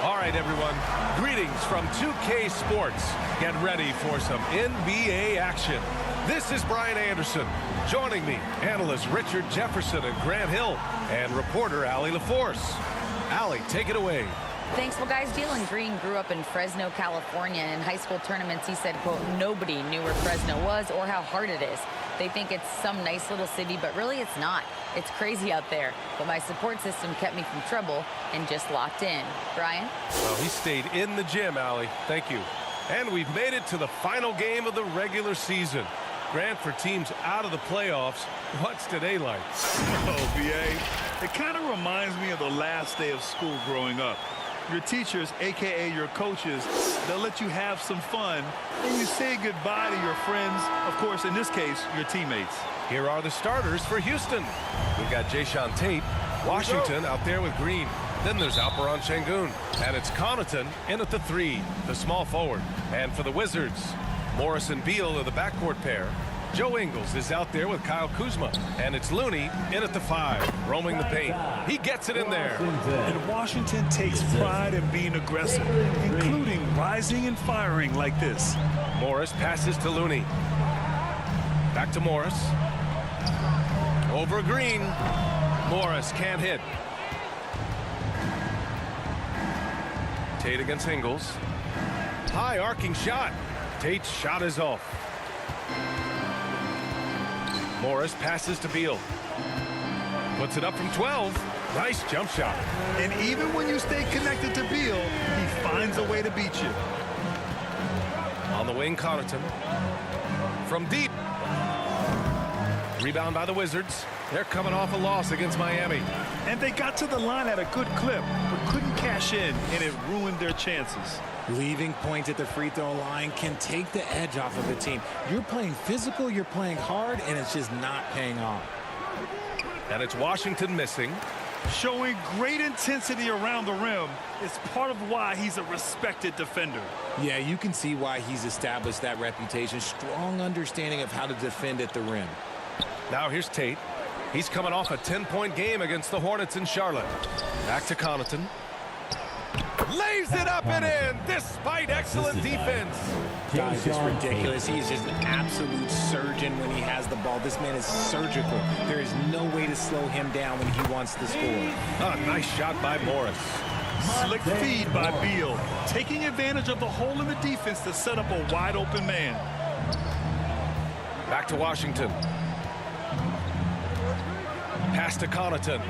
All right, everyone. Greetings from 2K Sports. Get ready for some NBA action. This is Brian Anderson. Joining me, analysts Richard Jefferson and Grant Hill, and reporter Allie LaForce. Allie, take it away. Thanks. Well, guys, Jalen Green grew up in Fresno, California. In high school tournaments, he said, quote, nobody knew where Fresno was or how hard it is. They think it's some nice little city, but really it's not. It's crazy out there. But my support system kept me from trouble and just locked in. Brian? Well, he stayed in the gym, Allie. Thank you. And we've made it to the final game of the regular season. Grant, for teams out of the playoffs, what's today like? Oh, BA, it kind of reminds me of the last day of school growing up. Your teachers, a.k.a. your coaches, they'll let you have some fun, and you say goodbye to your friends, of course, in this case, your teammates. Here are the starters for Houston. We've got Jae'Sean Tate, Washington out there with Green. Then there's Alperon Şengün, and it's Connaughton in at the 3, the small forward. And for the Wizards, Morris and Beal are the backcourt pair. Joe Ingles is out there with Kyle Kuzma, and it's Looney in at the 5, roaming the paint. He gets it in there. And Washington takes pride in being aggressive, including rising and firing like this. Morris passes to Looney. Back to Morris. Over Green. Morris can't hit. Tate against Ingles. High arcing shot. Tate's shot is off. Morris passes to Beal. Puts it up from 12. Nice jump shot. And even when you stay connected to Beal, he finds a way to beat you. On the wing, Connaughton. From deep. Rebound by the Wizards. They're coming off a loss against Miami. And they got to the line at a good clip, but couldn't cash in, and it ruined their chances. Leaving points at the free throw line can take the edge off of a team. You're playing physical, you're playing hard, and it's just not paying off. And it's Washington missing. Showing great intensity around the rim is part of why he's a respected defender. Yeah, you can see why he's established that reputation. Strong understanding of how to defend at the rim. Now here's Tate. He's coming off a 10-point game against the Hornets in Charlotte. Back to Connaughton. Lays it up and in despite excellent defense. Guys, it's ridiculous. He's just an absolute surgeon when he has the ball. This man is surgical. There is no way to slow him down when he wants to score. A nice shot by Morris. Slick feed by Beal, taking advantage of the hole in the defense to set up a wide open man. Back to Washington. Pass to Connaughton.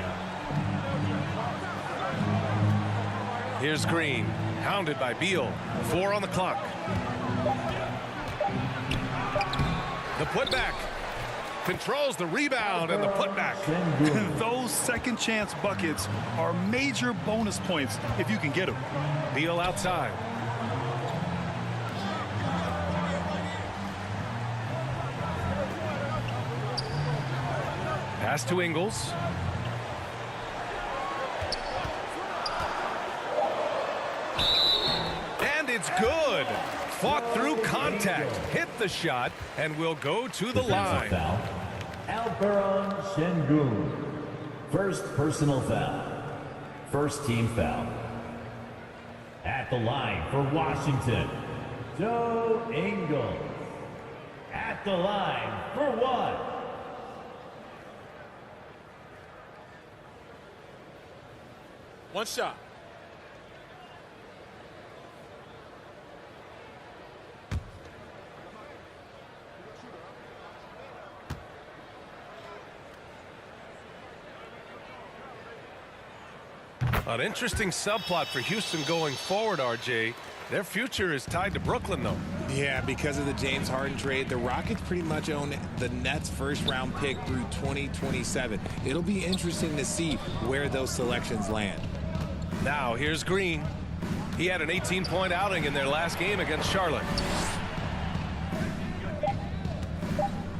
Here's Green, hounded by Beal. 4 on the clock. The putback. Controls the rebound and the putback. Those second chance buckets are major bonus points if you can get them. Beal outside. Pass to Ingles. And it's good. Fought through contact, hit the shot, and will go to the line. Foul. Alperon Şengün. First personal foul. First team foul. At the line for Washington, Joe Ingles. At the line for one. One shot. An interesting subplot for Houston going forward, RJ. Their future is tied to Brooklyn, though. Yeah, because of the James Harden trade, the Rockets pretty much own the Nets' first-round pick through 2027. It'll be interesting to see where those selections land. Now, here's Green. He had an 18-point outing in their last game against Charlotte.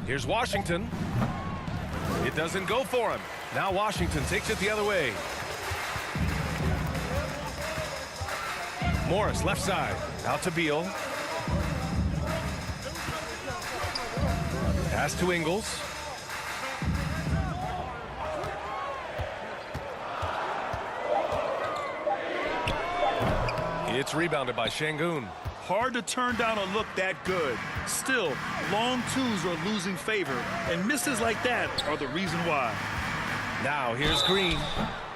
Here's Washington. It doesn't go for him. Now Washington takes it the other way. Morris, left side. Out to Beal. Pass to Ingles. It's rebounded by Şengün. Hard to turn down a look that good. Still, long twos are losing favor, and misses like that are the reason why. Now here's Green.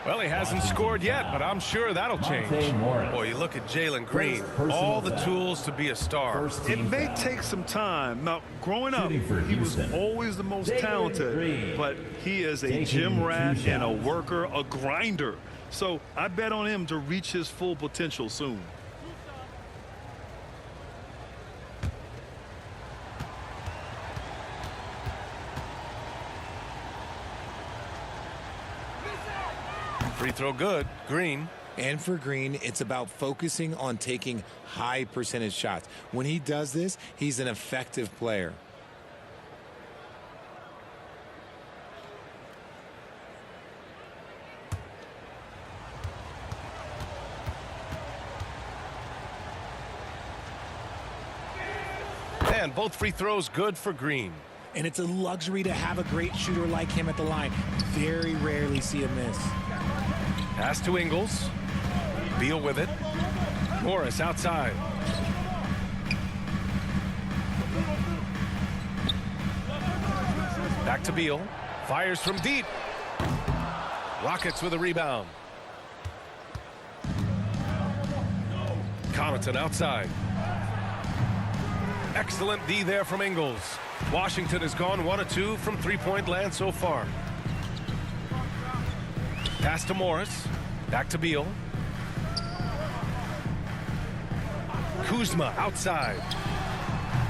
Well, he hasn't scored yet, but I'm sure that'll change. Boy, you look at Jalen Green, all the tools to be a star. It may take some time. Now, growing up, he was always the most talented, but he is a gym rat and a worker, a grinder. So I bet on him to reach his full potential soon. Free throw good. Green. And for Green, it's about focusing on taking high percentage shots. When he does this, he's an effective player. And both free throws good for Green. And it's a luxury to have a great shooter like him at the line. Very rarely see a miss. Pass to Ingles. Beal with it. Morris outside. Back to Beal. Fires from deep. Rockets with a rebound. Connaughton outside. Excellent D there from Ingles. Washington has gone 1 of 2 from three-point land so far. Pass to Morris. Back to Beal. Kuzma outside.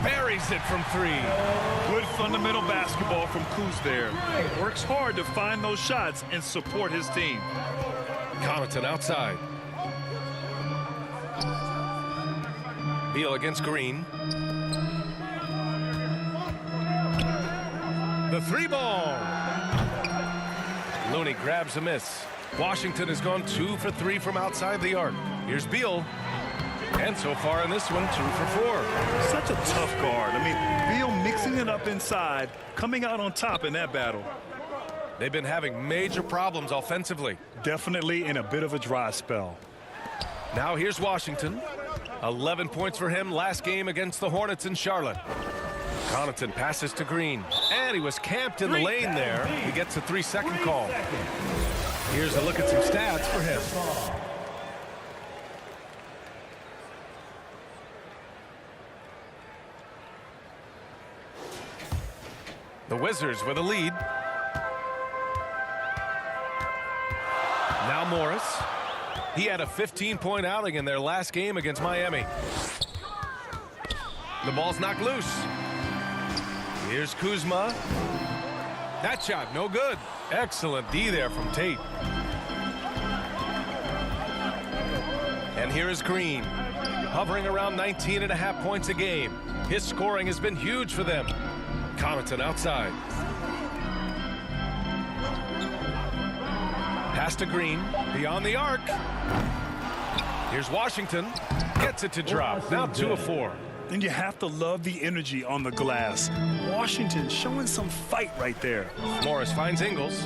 Buries it from 3. Good fundamental basketball from Kuz there. Works hard to find those shots and support his team. Connaughton outside. Beal against Green. The 3-ball. Looney grabs a miss. Washington has gone 2 for 3 from outside the arc. Here's Beal. And so far in this one, 2 for 4. Such a tough guard. I mean, Beal mixing it up inside, coming out on top in that battle. They've been having major problems offensively. Definitely in a bit of a dry spell. Now here's Washington. 11 points for him last game against the Hornets in Charlotte. Connaughton passes to Green. And he was camped in the lane there. He gets a 3-second call. Here's a look at some stats for him. The Wizards with a lead. Now Morris. He had a 15-point outing in their last game against Miami. The ball's knocked loose. Here's Kuzma. That shot, no good. Excellent D there from Tate. And here is Green, hovering around 19.5 points a game. His scoring has been huge for them. Connaughton outside. Pass to Green, beyond the arc. Here's Washington, gets it to drop. Now 2 of 4. And you have to love the energy on the glass. Washington showing some fight right there. Morris finds Ingles.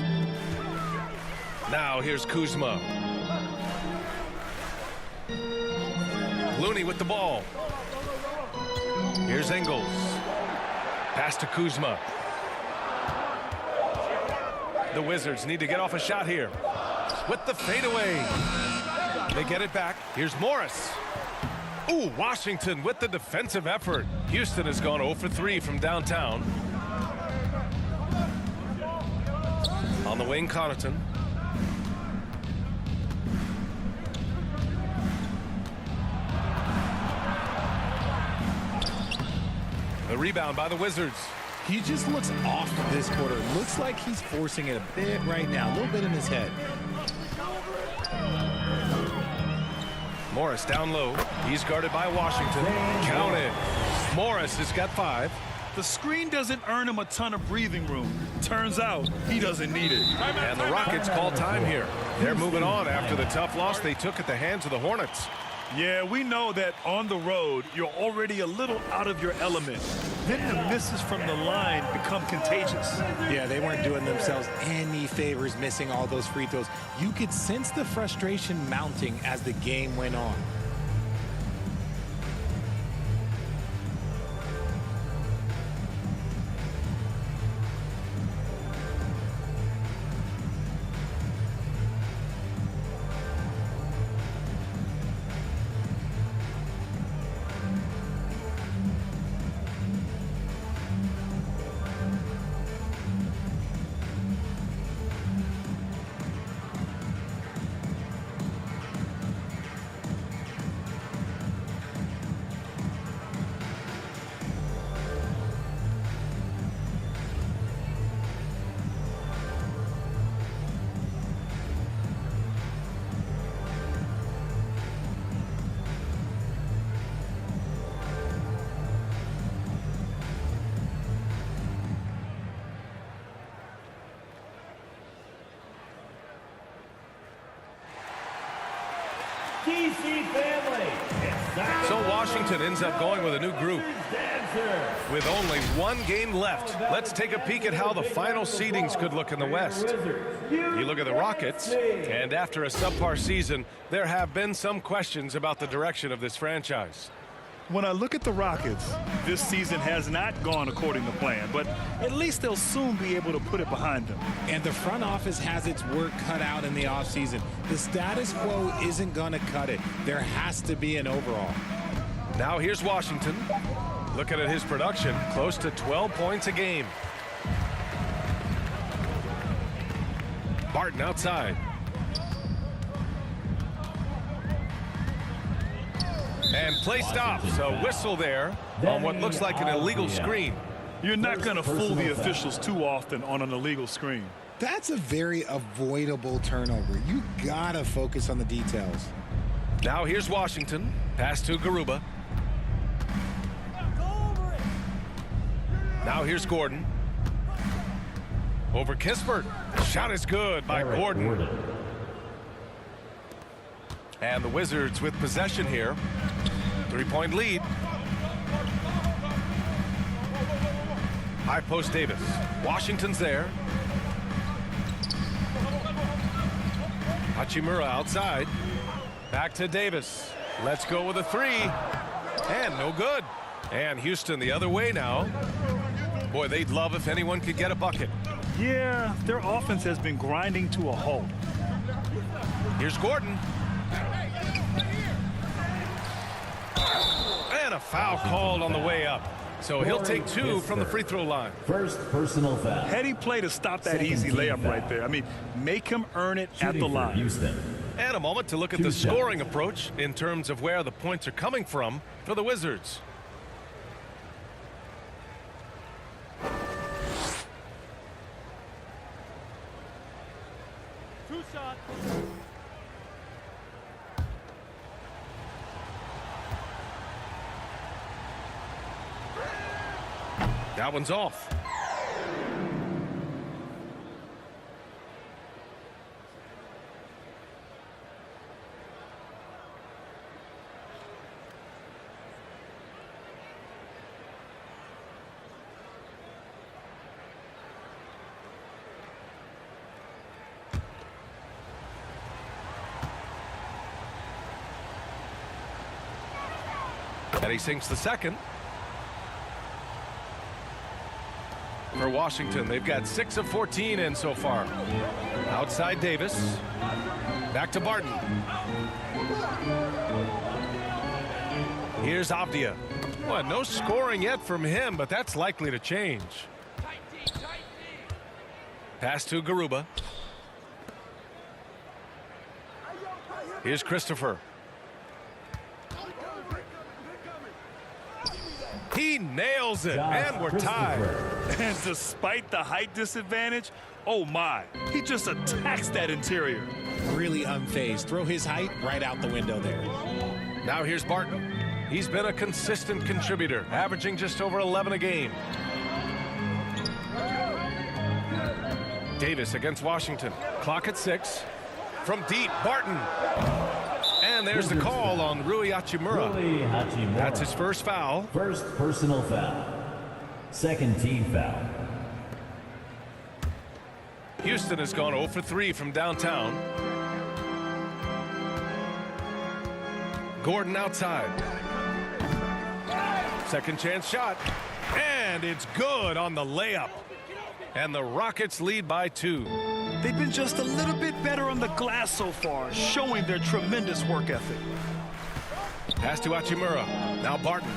Now here's Kuzma. Looney with the ball. Here's Ingles. Pass to Kuzma. The Wizards need to get off a shot here. With the fadeaway. They get it back. Here's Morris. Ooh, Washington with the defensive effort. Houston has gone 0 for 3 from downtown. On the wing, Connaughton. The rebound by the Wizards. He just looks off this quarter. Looks like he's forcing it a bit right now, a little bit in his head. Morris down low. He's guarded by Washington. Counted. Morris has got 5. The screen doesn't earn him a ton of breathing room. Turns out he doesn't need it. And the Rockets call time here. They're moving on after the tough loss they took at the hands of the Hornets. Yeah, we know that on the road, you're already a little out of your element. Then the misses from the line become contagious. Yeah, they weren't doing themselves any favors missing all those free throws. You could sense the frustration mounting as the game went on. DC family. So Washington ends up going with a new group. With only one game left, let's take a peek at how the final seedings could look in the West. You look at the Rockets, and after a subpar season, there have been some questions about the direction of this franchise. When I look at the Rockets, this season has not gone according to plan, but at least they'll soon be able to put it behind them. And the front office has its work cut out in the offseason. The status quo isn't going to cut it. There has to be an overhaul. Now here's Washington. Looking at his production, close to 12 points a game. Barton outside. And play stops. A whistle there on what looks like an illegal screen. You're not going to fool the officials too often on an illegal screen. That's a very avoidable turnover. You got to focus on the details. Now here's Washington. Pass to Garuba. Now here's Gordon. Over Kispert. Shot is good by Gordon. And the Wizards with possession here. 3-point lead. High post Davis. Washington's there. Hachimura outside. Back to Davis. Let's go with a three. And no good. And Houston the other way now. Boy, they'd love if anyone could get a bucket. Yeah, their offense has been grinding to a halt. Here's Gordon. And a foul called on the way up. So he'll take two from the free throw line. First personal foul. Heady play to stop that Second easy team layup foul. right there. I mean, make him earn it at Shooting the for line. Houston. And a moment to look at Two the shots. scoring approach in terms of where the points are coming from for the Wizards. Two shots. That one's off. And he sinks the second. For Washington, they've got 6 of 14 in so far. Outside Davis. Back to Barton. Here's Avdia. Well, no scoring yet from him, but that's likely to change. Pass to Garuba. Here's Christopher. He nails it, and we're tied. And despite the height disadvantage, oh my, he just attacks that interior. Really unfazed. Throw his height right out the window there. Now here's Barton. He's been a consistent contributor, averaging just over 11 a game. Davis against Washington. Clock at 6. From deep, Barton. And there's the call on Rui Hachimura. That's his first foul. First personal foul. Second team foul. Houston has gone 0 for 3 from downtown. Gordon outside. Second chance shot. And it's good on the layup. And the Rockets lead by 2. They've been just a little bit better on the glass so far, showing their tremendous work ethic. Pass to Hachimura. Now Barton.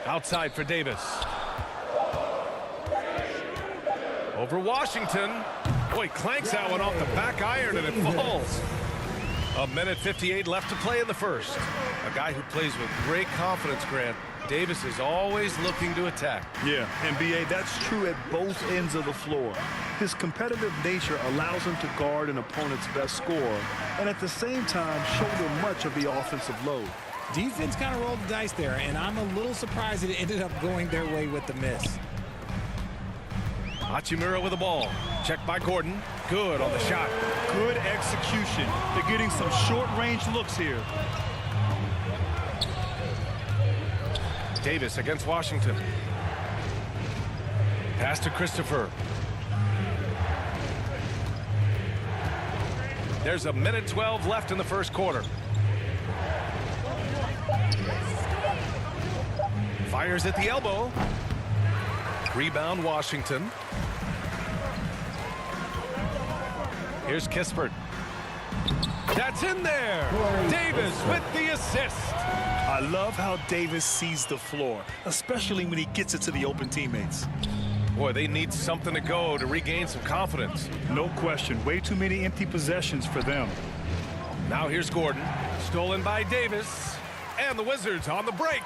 Outside for Davis. Over Washington. Boy, clanks that one off the back iron and it falls. 1:58 left to play in the first. A guy who plays with great confidence, Grant. Davis is always looking to attack. Yeah, and B.A., that's true at both ends of the floor. His competitive nature allows him to guard an opponent's best scorer and at the same time shoulder much of the offensive load. Defense kind of rolled the dice there, and I'm a little surprised it ended up going their way with the miss. Hachimura with the ball. Checked by Gordon. Good on the shot. Good execution. They're getting some short-range looks here. Davis against Washington. Pass to Christopher. There's a minute 12 left in the first quarter. Fires at the elbow. Rebound Washington. Here's Kispert. That's in there. Davis with the assist. I love how Davis sees the floor, especially when he gets it to the open teammates. Boy, they need something to go to regain some confidence. No question. Way too many empty possessions for them. Now here's Gordon. Stolen by Davis. And the Wizards on the break.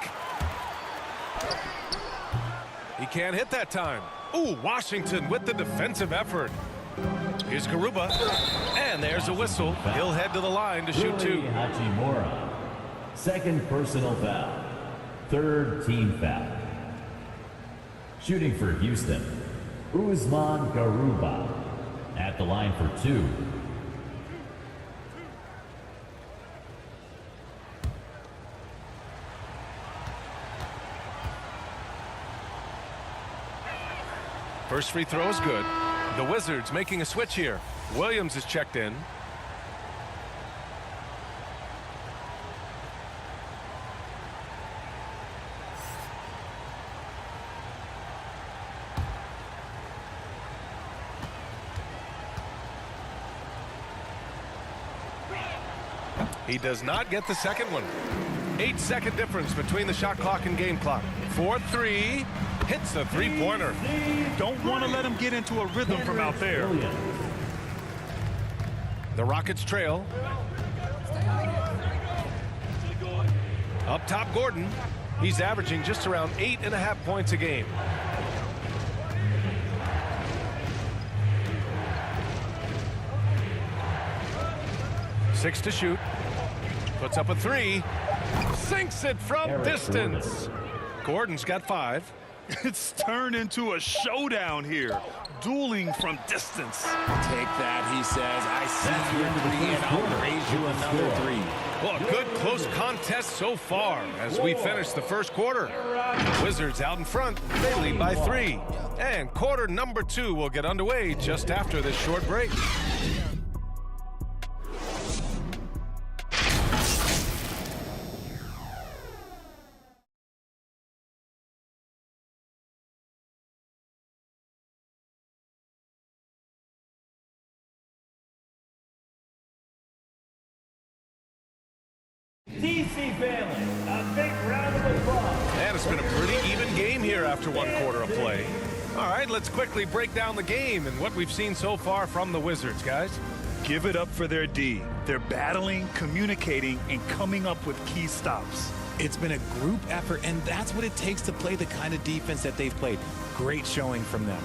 He can't hit that time. Ooh, Washington with the defensive effort. Here's Garuba. And there's a whistle. He'll head to the line to shoot two. Hachimura. Second personal foul. Third team foul. Shooting for Houston, Usman Garuba at the line for two. First free throw is good. The Wizards making a switch here. Williams is checked in. He does not get the second one. 8-second difference between the shot clock and game clock. 4-3. Hits a three-pointer. Don't want to let him get into a rhythm from out there. The Rockets trail. Up top, Gordon. He's averaging just around 8.5 points a game. Six to shoot. Puts up a three. Sinks it from distance. Gordon's got 5. It's turned into a showdown here. Dueling from distance. Take that, he says. I see your three, and I'll raise you another three. Well, a good close contest so far as we finish the first quarter. Wizards out in front. They lead by 3. And quarter number 2 will get underway just after this short break. DC family, a big round of applause. And it's been a pretty even game here after one quarter of play. All right, let's quickly break down the game and what we've seen so far from the Wizards, guys. Give it up for their D. They're battling, communicating, and coming up with key stops. It's been a group effort, and that's what it takes to play the kind of defense that they've played. Great showing from them.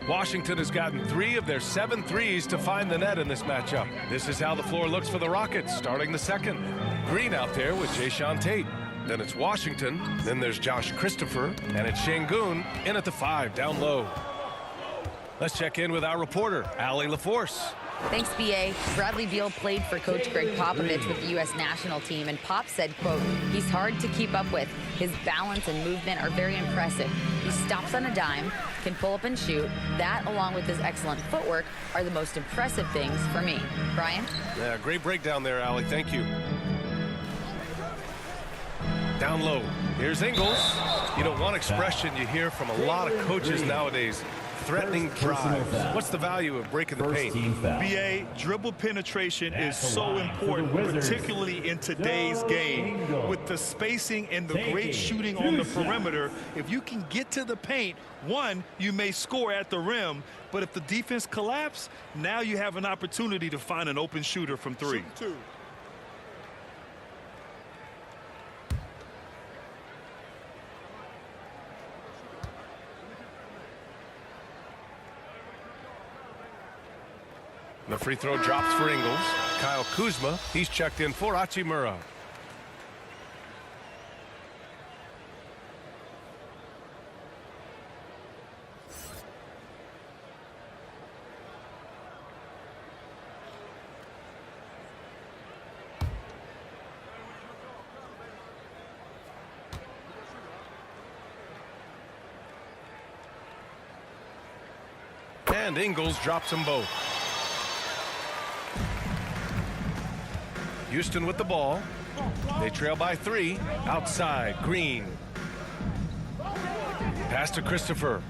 Washington has gotten 3 of their 7 threes to find the net in this matchup. This is how the floor looks for the Rockets starting the second. Green out there with Jae'Sean Tate. Then it's Washington. Then there's Josh Christopher. And it's Şengün in at the 5 down low. Let's check in with our reporter, Allie LaForce. Thanks, B.A. Bradley Beal played for Coach Greg Popovich with the U.S. national team, and Pop said, quote, he's hard to keep up with. His balance and movement are very impressive. He stops on a dime, can pull up and shoot. That, along with his excellent footwork, are the most impressive things for me. Brian? Yeah, great breakdown there, Allie. Thank you. Down low. Here's Ingles. You know, one expression you hear from a lot of coaches nowadays, threatening drives. What's the value of breaking the paint? BA, dribble penetration is so important, particularly in today's game. With the spacing and the great shooting on the perimeter, if you can get to the paint, one, you may score at the rim, but if the defense collapses, now you have an opportunity to find an open shooter from 3. The free throw drops for Ingles. Kyle Kuzma, he's checked in for Hachimura. And Ingles drops them both. Houston with the ball. They trail by 3. Outside, Green. Pass to Christopher.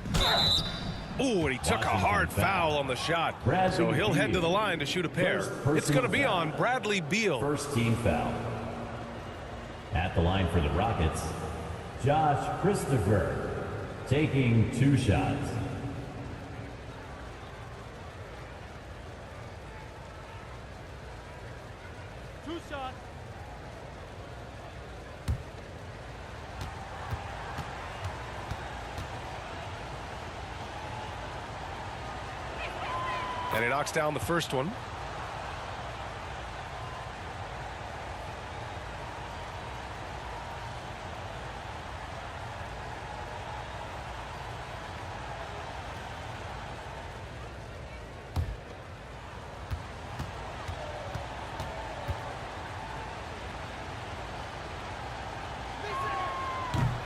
Oh, and he took a hard foul on the shot. So he'll head to the line to shoot a pair. It's going to be on Bradley Beal. First team foul. At the line for the Rockets, Josh Christopher taking 2 shots. And he knocks down the first one.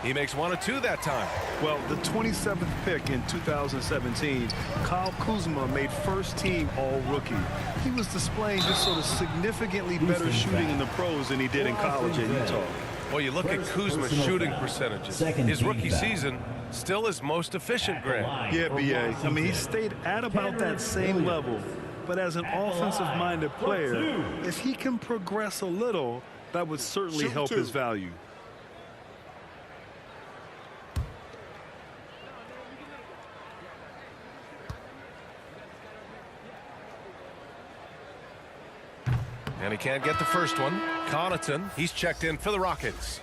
He makes 1 of 2 that time. Well, the 27th pick in 2017, Kyle Kuzma made first team all-rookie. He was displaying just sort of significantly better shooting in the pros than he did in college at Utah. Well, you look at Kuzma's shooting percentages. His rookie season still his most efficient, Grant. Yeah, B.A. I mean, he stayed at about that same level. But as an offensive-minded player, if he can progress a little, that would certainly help his value. And he can't get the first one. Connaughton, he's checked in for the Rockets.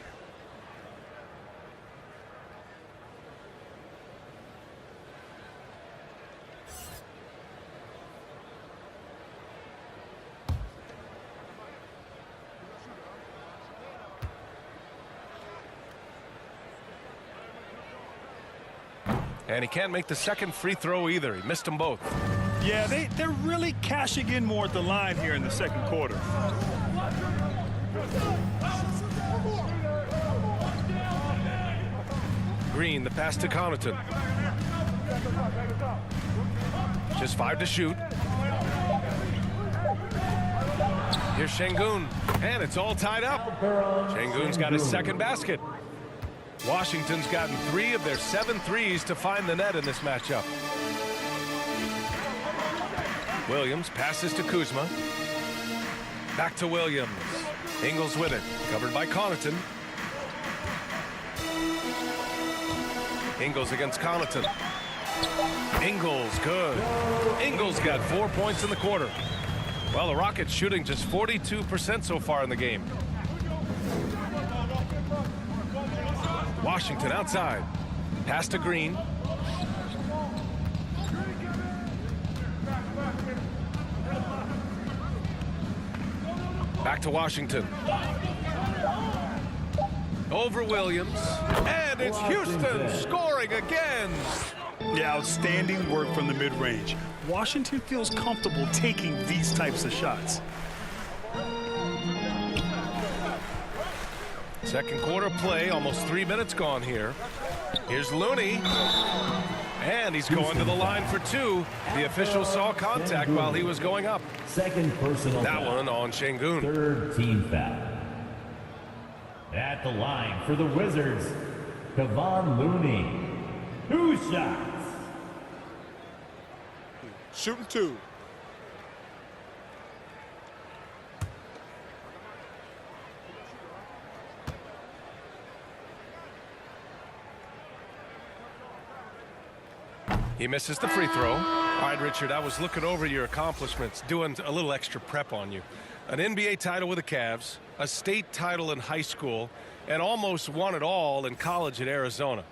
And he can't make the second free throw either. He missed them both. Yeah, they're really cashing in more at the line here in the second quarter. Green, the pass to Connaughton. Just 5 to shoot. Here's Şengün, and it's all tied up. Şengün's got his second basket. Washington's gotten 3 of their 7 threes to find the net in this matchup. Williams passes to Kuzma. Back to Williams. Ingles with it. Covered by Connaughton. Ingles against Connaughton. Ingles, good. Ingles got 4 points in the quarter. Well, the Rockets shooting just 42% so far in the game. Washington outside. Pass to Green. Back to Washington. Over Williams. And it's Houston scoring again. Yeah, outstanding work from the mid-range. Washington feels comfortable taking these types of shots. Second quarter play, almost 3 minutes gone here. Here's Looney. And he's going to the line for 2. The official saw contact while he was going up. Second personal That foul. one on Şengün. Third team foul. At the line for the Wizards, Kevon Looney. 2 shots. Shooting 2. He misses the free throw. All right, Richard, I was looking over your accomplishments, doing a little extra prep on you. An NBA title with the Cavs, a state title in high school, and almost won it all in college at Arizona.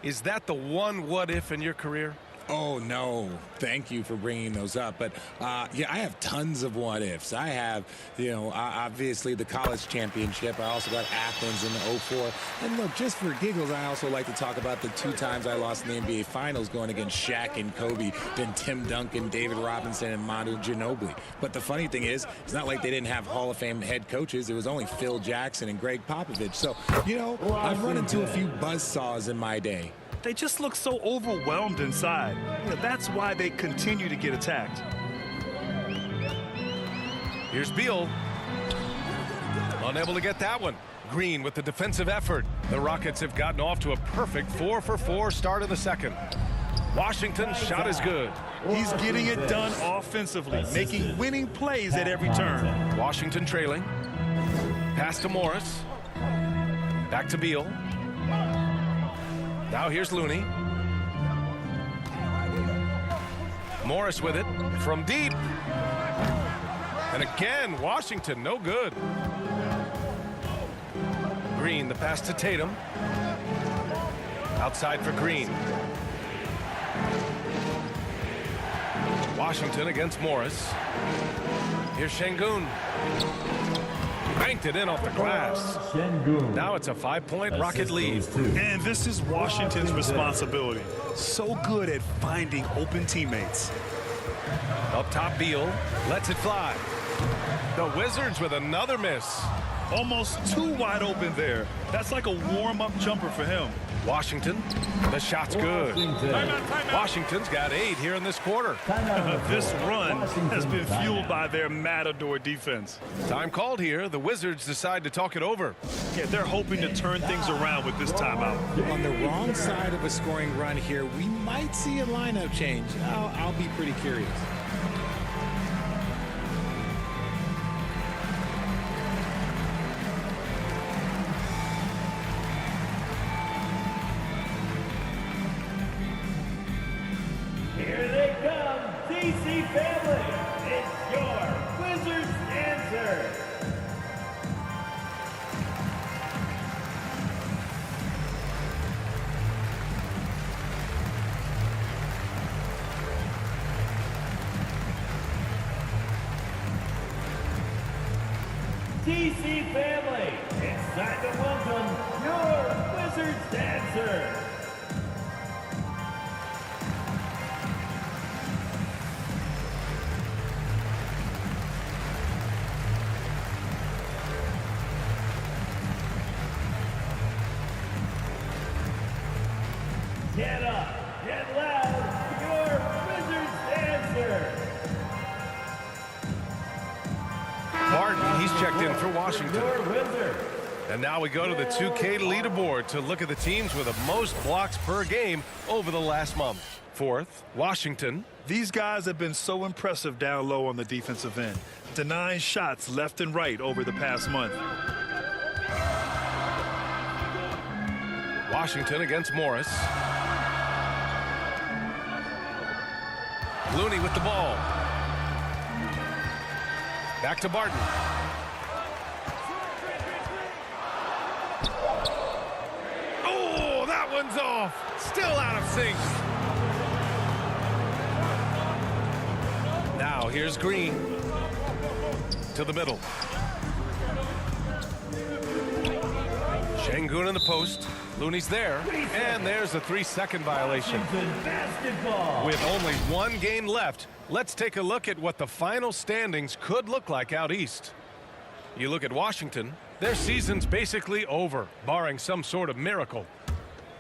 Is that the one what-if in your career? Oh, no. Thank you for bringing those up. But, yeah, I have tons of what-ifs. I have, obviously the college championship. I also got Athens in the 04. And, look, just for giggles, I also like to talk about the 2 times I lost in the NBA Finals going against Shaq and Kobe, then Tim Duncan, David Robinson, and Manu Ginobili. But the funny thing is, it's not like they didn't have Hall of Fame head coaches. It was only Phil Jackson and Greg Popovich. So, I've run into a few buzzsaws in my day. they just look so overwhelmed inside. You know, that's why they continue to get attacked. Here's Beal. Unable to get that one. Green with the defensive effort. The Rockets have gotten off to a perfect 4-for-4 start of the second. Washington's shot is good. He's getting it done offensively, making winning plays at every turn. Washington trailing. Pass to Morris. Back to Beal. Now here's Looney. Morris with it from deep. And again, Washington, no good. Green, the pass to Tatum. Outside for Green. Washington against Morris. Here's Şengün. Banked it in off the glass. Now it's a 5-point Rocket lead. And this is Washington's responsibility. So good at finding open teammates. Up top, Beal lets it fly. The Wizards with another miss. Almost too wide open there. That's like a warm-up jumper for him. Washington, the shot's good. Washington's got 8 here in this quarter. This run has been fueled by their Matador defense. Time called here. The Wizards decide to talk it over. Yeah, they're hoping to turn things around with this timeout. On the wrong side of a scoring run here, we might see a lineup change. I'll be pretty curious. Here they come, DC family. It's your Wizards answer. DC family, it's time to welcome your Wizards answer. Get up, get loud, your Wizards answer. Barton, he's checked in for Washington. Your Wizard. And now we go to the 2K leaderboard to look at the teams with the most blocks per game over the last month. Fourth, Washington. These guys have been so impressive down low on the defensive end, denying shots left and right over the past month. Washington against Morris. Looney with the ball. Back to Barton. Oh, that one's off. Still out of sync. Now here's Green. To the middle. Şengün in the post. Looney's there. And there's a 3-second violation. Basketball. With only one game left, let's take a look at what the final standings could look like out east. You look at Washington, their season's basically over, barring some sort of miracle.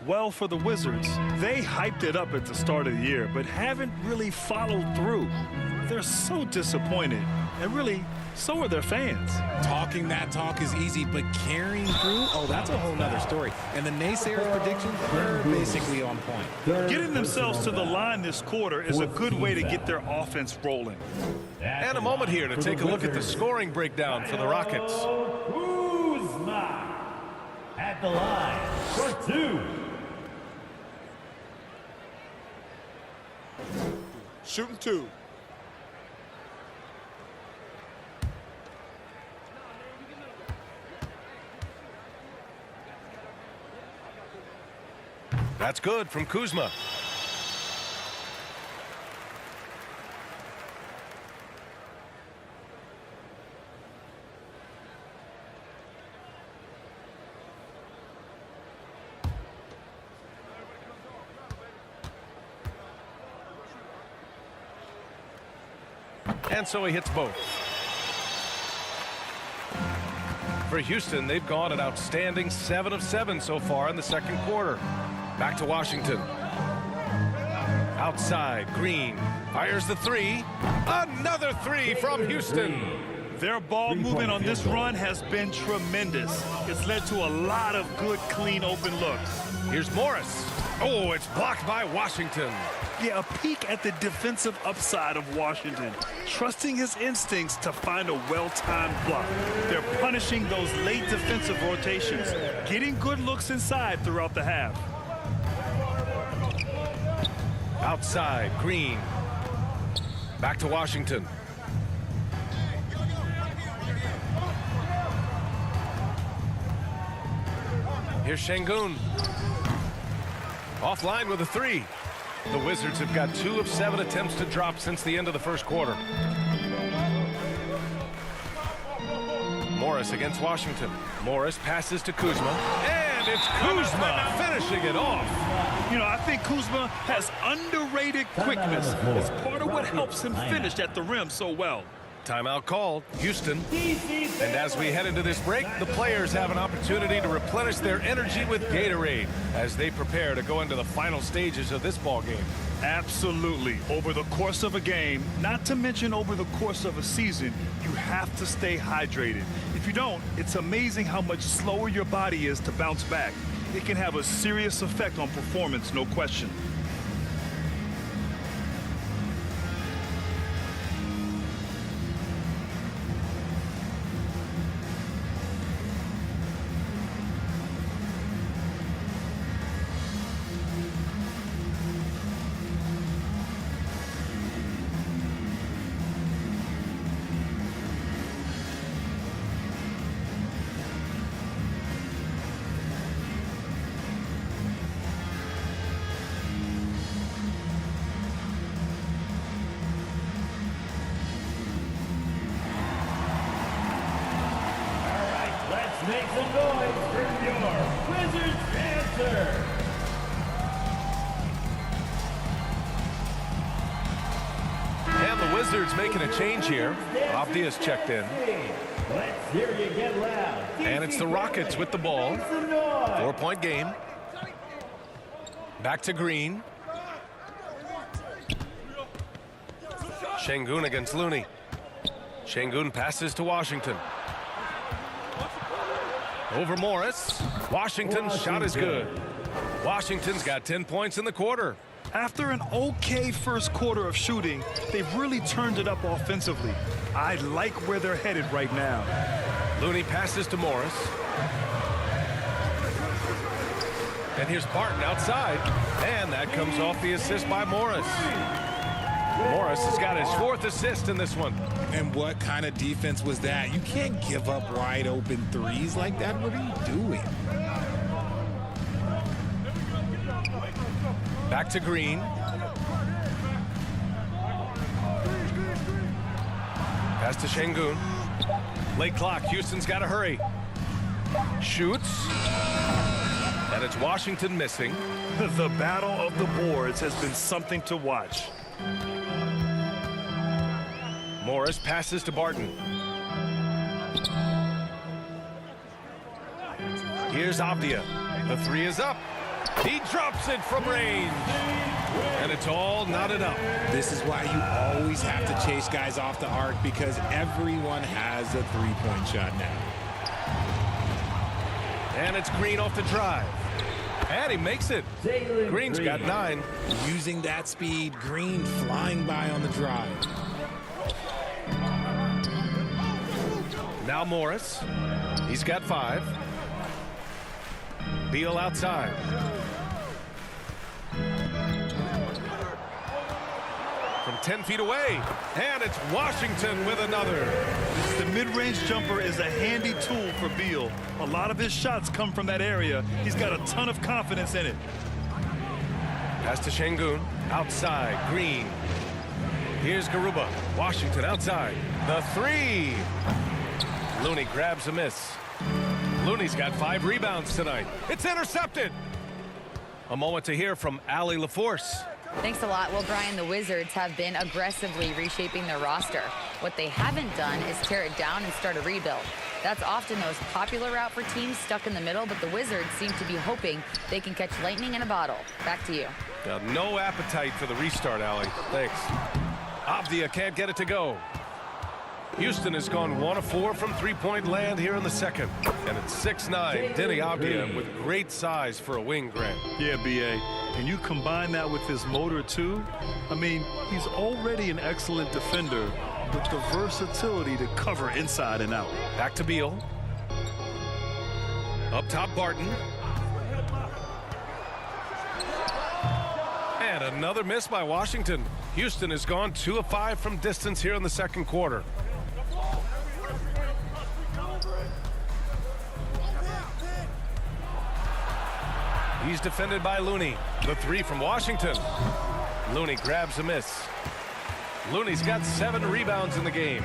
Well, for the Wizards, they hyped it up at the start of the year, but haven't really followed through. They're so disappointed, and really, so are their fans. Talking that talk is easy, but carrying through, oh, that's a whole nother story. And the naysayers' predictions, they're basically on point. Getting themselves to the line this quarter is a good way to get their offense rolling. And a moment here to take a look at the scoring breakdown for the Rockets. Kuzma at the line for 2. Shooting 2. That's good from Kuzma. And so he hits both. For Houston, they've gone an outstanding 7 of 7 so far in the second quarter. Back to Washington. Outside, Green fires the three. Another three from Houston. Their ball movement on this run has been tremendous. It's led to a lot of good, clean, open looks. Here's Morris. Oh, it's blocked by Washington. Yeah, a peek at the defensive upside of Washington. Trusting his instincts to find a well-timed block. They're punishing those late defensive rotations, getting good looks inside throughout the half. Outside, Green. Back to Washington. Here's Şengün. Offline with a three. The Wizards have got 2 of 7 attempts to drop since the end of the first quarter. Morris against Washington. Morris passes to Kuzma. And it's Kuzma finishing it off. You know, I think Kuzma has underrated quickness. It's part of what helps him finish at the rim so well. Timeout called, Houston. And as we head into this break, the players have an opportunity to replenish their energy with Gatorade as they prepare to go into the final stages of this ball game. Absolutely. Over the course of a game, not to mention over the course of a season, you have to stay hydrated. If you don't, it's amazing how much slower your body is to bounce back. It can have a serious effect on performance, no question. Make some noise for your Wizards answer. And the Wizards making a change here. Avdia's checked in. Let's hear you get loud. And it's the Rockets with the ball. 4-point game. Back to Green. Şengün against Looney. Şengün passes to Washington. Over Morris. Washington's shot is good. Washington's got 10 points in the quarter. After an okay first quarter of shooting, they've really turned it up offensively. I like where they're headed right now. Looney passes to Morris. And here's Barton outside. And that comes off the assist by Morris. Morris has got his 4th assist in this one. And what kind of defense was that? You can't give up wide open threes like that. What are you doing? Back to Green. Pass to Şengün. Late clock. Houston's got to hurry. Shoots. And it's Washington missing. The battle of the boards has been something to watch. Morris passes to Barton. Here's Avdia. The 3 is up. He drops it from range. And it's all knotted up. This is why you always have to chase guys off the arc, because everyone has a three-point shot now. And it's Green off the drive. And he makes it. Green's got 9. Using that speed, Green flying by on the drive. Now Morris. He's got 5. Beal outside. From 10 feet away. And it's Washington with another. The mid-range jumper is a handy tool for Beal. A lot of his shots come from that area. He's got a ton of confidence in it. Pass to Şengün. Outside. Green. Here's Garuba. Washington outside. The 3. Looney grabs a miss. Looney's got 5 rebounds tonight. It's intercepted. A moment to hear from Allie LaForce. Thanks a lot. Well, Brian, the Wizards have been aggressively reshaping their roster. What they haven't done is tear it down and start a rebuild. That's often the most popular route for teams stuck in the middle, but the Wizards seem to be hoping they can catch lightning in a bottle. Back to you. No appetite for the restart, Allie. Thanks. Avdia can't get it to go. Houston has gone 1 of 4 from three-point land here in the second. And it's 6'9", Denny Avdia with great size for a wing, Grant. Yeah, B.A. And you combine that with his motor, too. I mean, he's already an excellent defender with the versatility to cover inside and out. Back to Beal. Up top, Barton. And another miss by Washington. Houston has gone 2 of 5 from distance here in the second quarter. He's defended by Looney. The three from Washington. Looney grabs a miss. Looney's got 7 rebounds in the game.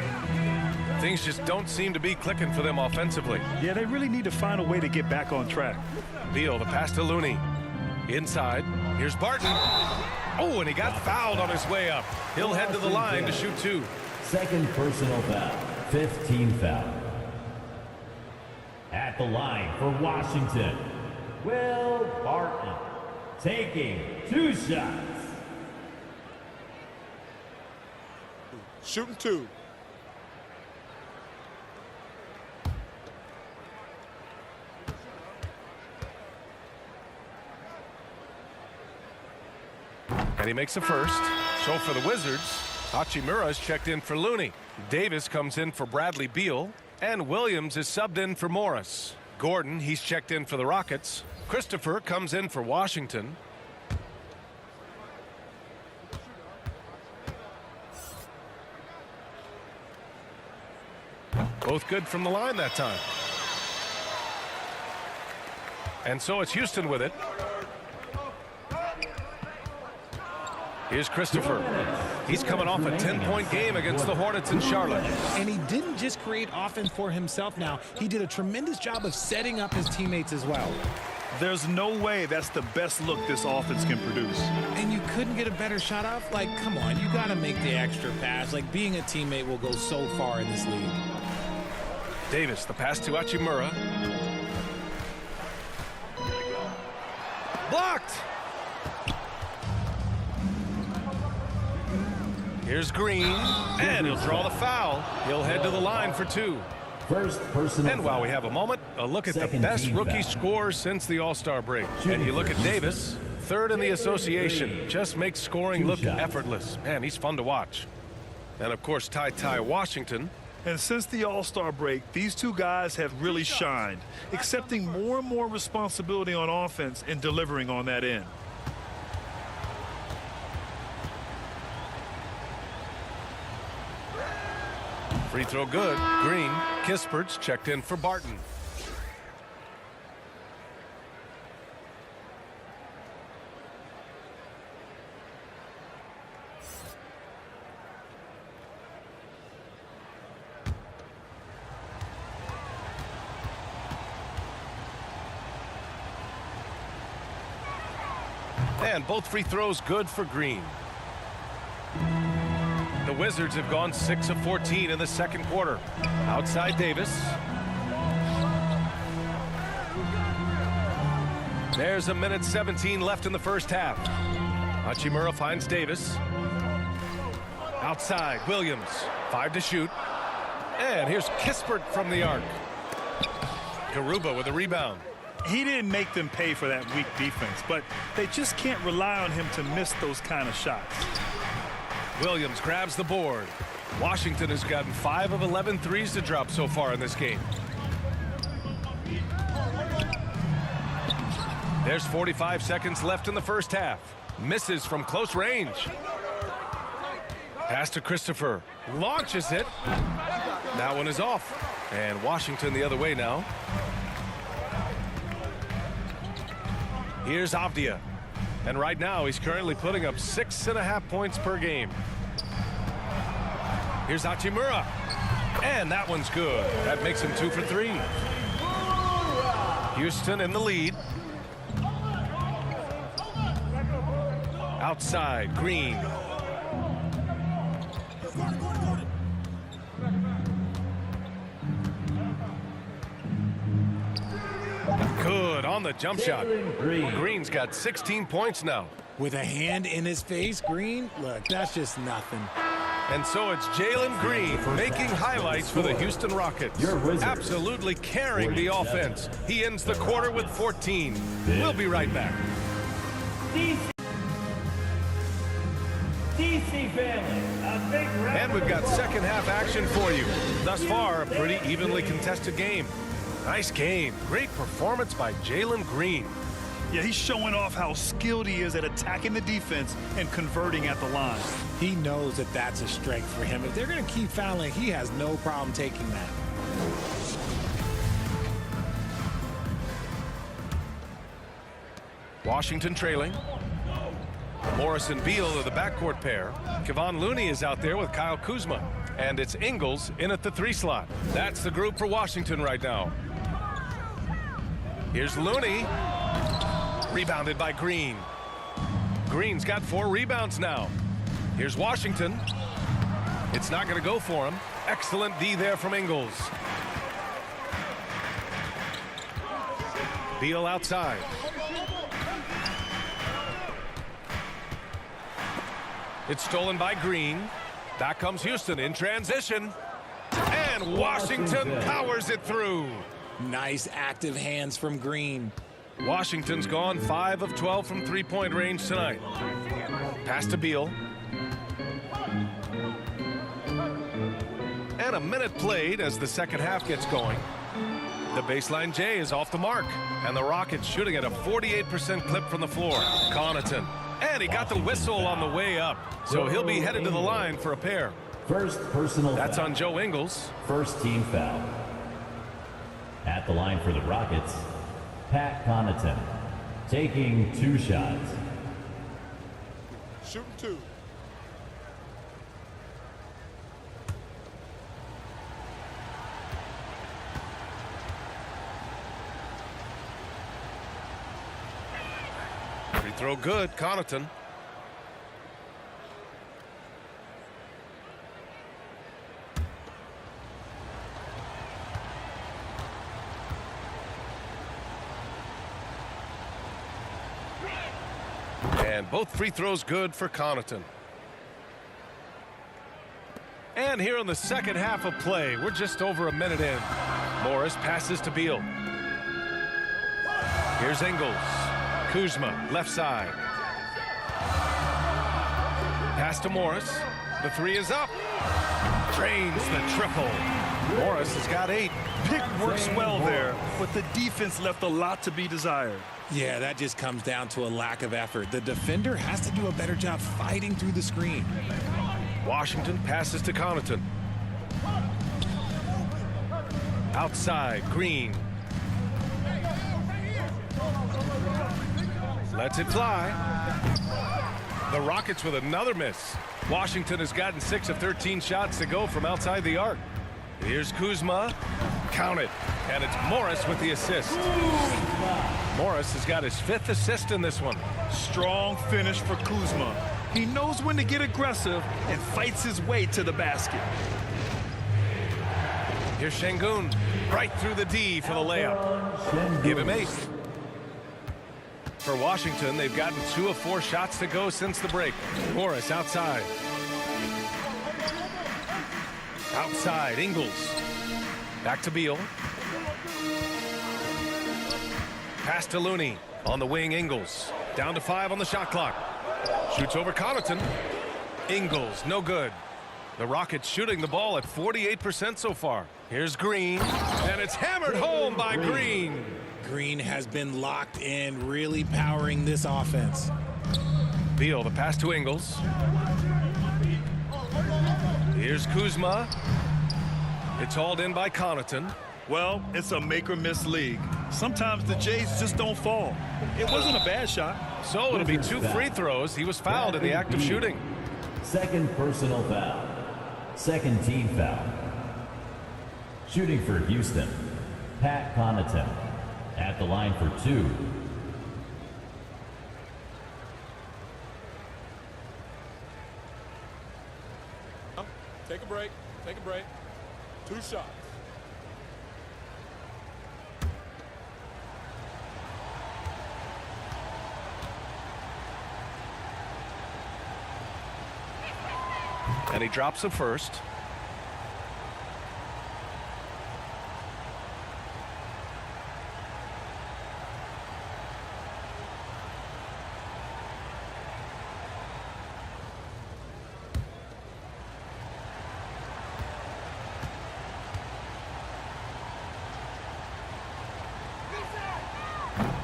Things just don't seem to be clicking for them offensively. Yeah, they really need to find a way to get back on track. Beal, the pass to Looney. Inside. Here's Barton. Oh, and he got fouled on his way up. He'll head to the line to shoot 2. Second personal foul. 15th foul. At the line for Washington, Will Barton, taking 2 shots. Shooting 2. And he makes a first. So for the Wizards, Hachimura's checked in for Looney. Davis comes in for Bradley Beal. And Williams is subbed in for Morris. Gordon, he's checked in for the Rockets. Christopher comes in for Washington. Both good from the line that time. And so it's Houston with it. Here's Christopher. He's coming off a 10-point game against the Hornets in Charlotte. And he didn't just create offense for himself now. He did a tremendous job of setting up his teammates as well. There's no way that's the best look this offense can produce. And you couldn't get a better shot off? Like, come on, you got to make the extra pass. Like, being a teammate will go so far in this league. Davis, the pass to Hachimura. Blocked! Here's Green, and he'll draw the foul. He'll head to the line for 2. First personal And while we have a moment, a look at the best rookie scorers since the All-Star break. And you look at Davis, 3rd in the association. Just makes scoring look effortless. Man, he's fun to watch. And, of course, Ty Washington. And since the All-Star break, these two guys have really shined, accepting more and more responsibility on offense and delivering on that end. Free throw good. Green. Kispert's checked in for Barton. And both free throws good for Green. The Wizards have gone 6 of 14 in the second quarter. Outside Davis. There's a minute 17 left in the first half. Hachimura finds Davis. Outside, Williams. 5 to shoot. And here's Kispert from the arc. Garuba with a rebound. He didn't make them pay for that weak defense, but they just can't rely on him to miss those kind of shots. Williams grabs the board. Washington has gotten 5 of 11 threes to drop so far in this game. There's 45 seconds left in the first half. Misses from close range. Pass to Christopher. Launches it. That one is off. And Washington the other way now. Here's Avdia. And right now he's currently putting up 6.5 points per game. Here's Hachimura. And that one's good. That makes him 2 for 3. Houston in the lead. Outside, Green. on the jump shot. Green's got 16 points now. With a hand in his face, Green, look, that's just nothing. And so it's Jalen Green making highlights for the Houston Rockets. Absolutely carrying the offense. He ends the quarter with 14. We'll be right back. DC family, a big round. And we've got second half action for you. Thus far, a pretty evenly contested game. Nice game. Great performance by Jalen Green. Yeah, he's showing off how skilled he is at attacking the defense and converting at the line. He knows that that's a strength for him. If they're going to keep fouling, he has no problem taking that. Washington trailing. Morris and Beal are the backcourt pair. Kevon Looney is out there with Kyle Kuzma. And it's Ingles in at the 3 slot. That's the group for Washington right now. Here's Looney. Rebounded by Green. Green's got 4 rebounds now. Here's Washington. It's not going to go for him. Excellent D there from Ingles. Beal outside. It's stolen by Green. Back comes Houston in transition. And Washington powers it through. Nice active hands from Green. Washington's gone 5 of 12 from three-point range tonight. Pass to Beal. And a minute played as the second half gets going. The baseline J is off the mark. And the Rockets shooting at a 48% clip from the floor. Connaughton. And he got the whistle on the way up. So he'll be headed to the line for a pair. First personal That's foul. on Joe Ingles. First team foul. At the line for the Rockets, Pat Connaughton, taking 2 shots. Shooting 2. Free throw good, Connaughton. And both free throws good for Connaughton. And here in the second half of play, we're just over a minute in. Morris passes to Beal. Here's Ingles. Kuzma, left side. Pass to Morris. The 3 is up. Drains the triple. Morris has got 8. Pick works well there, but the defense left a lot to be desired. Yeah, that just comes down to a lack of effort. The defender has to do a better job fighting through the screen. Washington passes to Connaughton. Outside, Green. Lets it fly. The Rockets with another miss. Washington has gotten 6 of 13 shots to go from outside the arc. Here's Kuzma. Count it. And it's Morris with the assist. Morris has got his 5th assist in this one. Strong finish for Kuzma. He knows when to get aggressive and fights his way to the basket. Here's Şengün. Right through the D for the layup. Give him 8. For Washington, they've gotten 2 of 4 shots to go since the break. Morris outside. Outside, Ingles. Back to Beal. Pass to Looney. On the wing, Ingles. Down to 5 on the shot clock. Shoots over Connaughton. Ingles, no good. The Rockets shooting the ball at 48% so far. Here's Green. And it's hammered home by Green. Green has been locked in, really powering this offense. Beal, the pass to Ingles. Here's Kuzma. It's hauled in by Connaughton. Well, it's a make-or-miss league. Sometimes the Jays just don't fall. It wasn't a bad shot. So it'll be 2 free throws. He was fouled in the act of shooting. Second personal foul. Second team foul. Shooting for Houston, Pat Connaughton. At the line for 2. Take a break. Take a break. 2 shots. And he drops a first.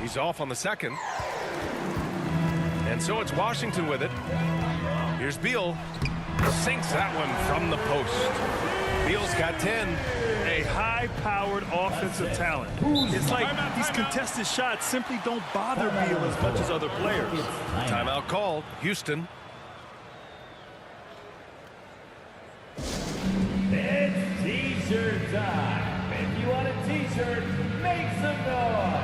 He's off on the second. And so it's Washington with it. Here's Beal. Sinks that one from the post. Beal's got 10. A high-powered offensive talent. It's like these contested shots simply don't bother Beal as much as other players. Timeout called. Houston. It's T-shirt time. If you want a T-shirt, make some noise.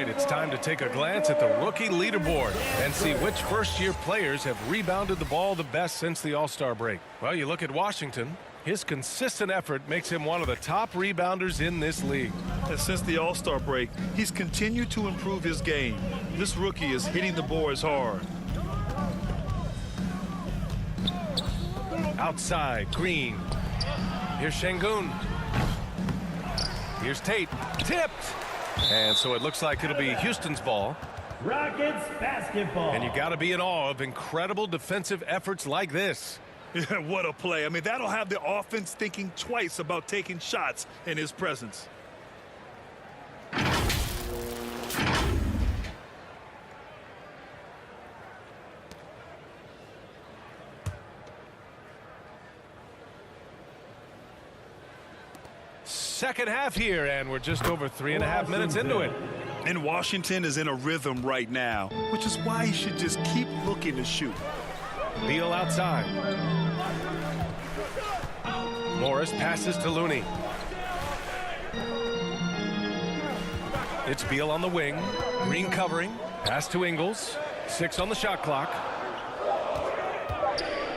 It's time to take a glance at the rookie leaderboard and see which first-year players have rebounded the ball the best since the All-Star break. Well, you look at Washington. His consistent effort makes him one of the top rebounders in this league. And since the All-Star break, he's continued to improve his game. This rookie is hitting the boards hard. Outside, Green. Here's Şengün. Here's Tate. Tipped. And so it looks like it'll be Houston's ball. Rockets basketball. And you got to be in awe of incredible defensive efforts like this. Yeah, what a play. I mean, that'll have the offense thinking twice about taking shots in his presence. Second half here, and we're just over 3.5 minutes into it. And Washington is in a rhythm right now, which is why he should just keep looking to shoot. Beal outside. Morris passes to Looney. It's Beal on the wing. Green covering. Pass to Ingles. 6 on the shot clock.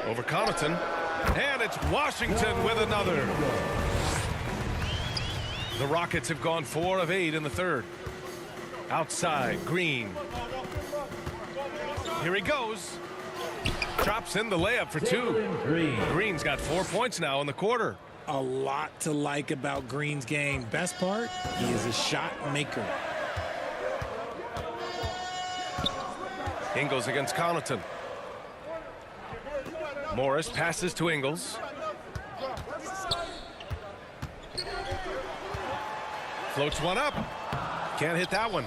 Over Connaughton. And it's Washington with another. The Rockets have gone 4 of 8 in the third. Outside, Green. Here he goes. Drops in the layup for 2. Green's got 4 points now in the quarter. A lot to like about Green's game. Best part, he is a shot maker. Ingles against Connaughton. Morris passes to Ingles. Floats one up. Can't hit that one.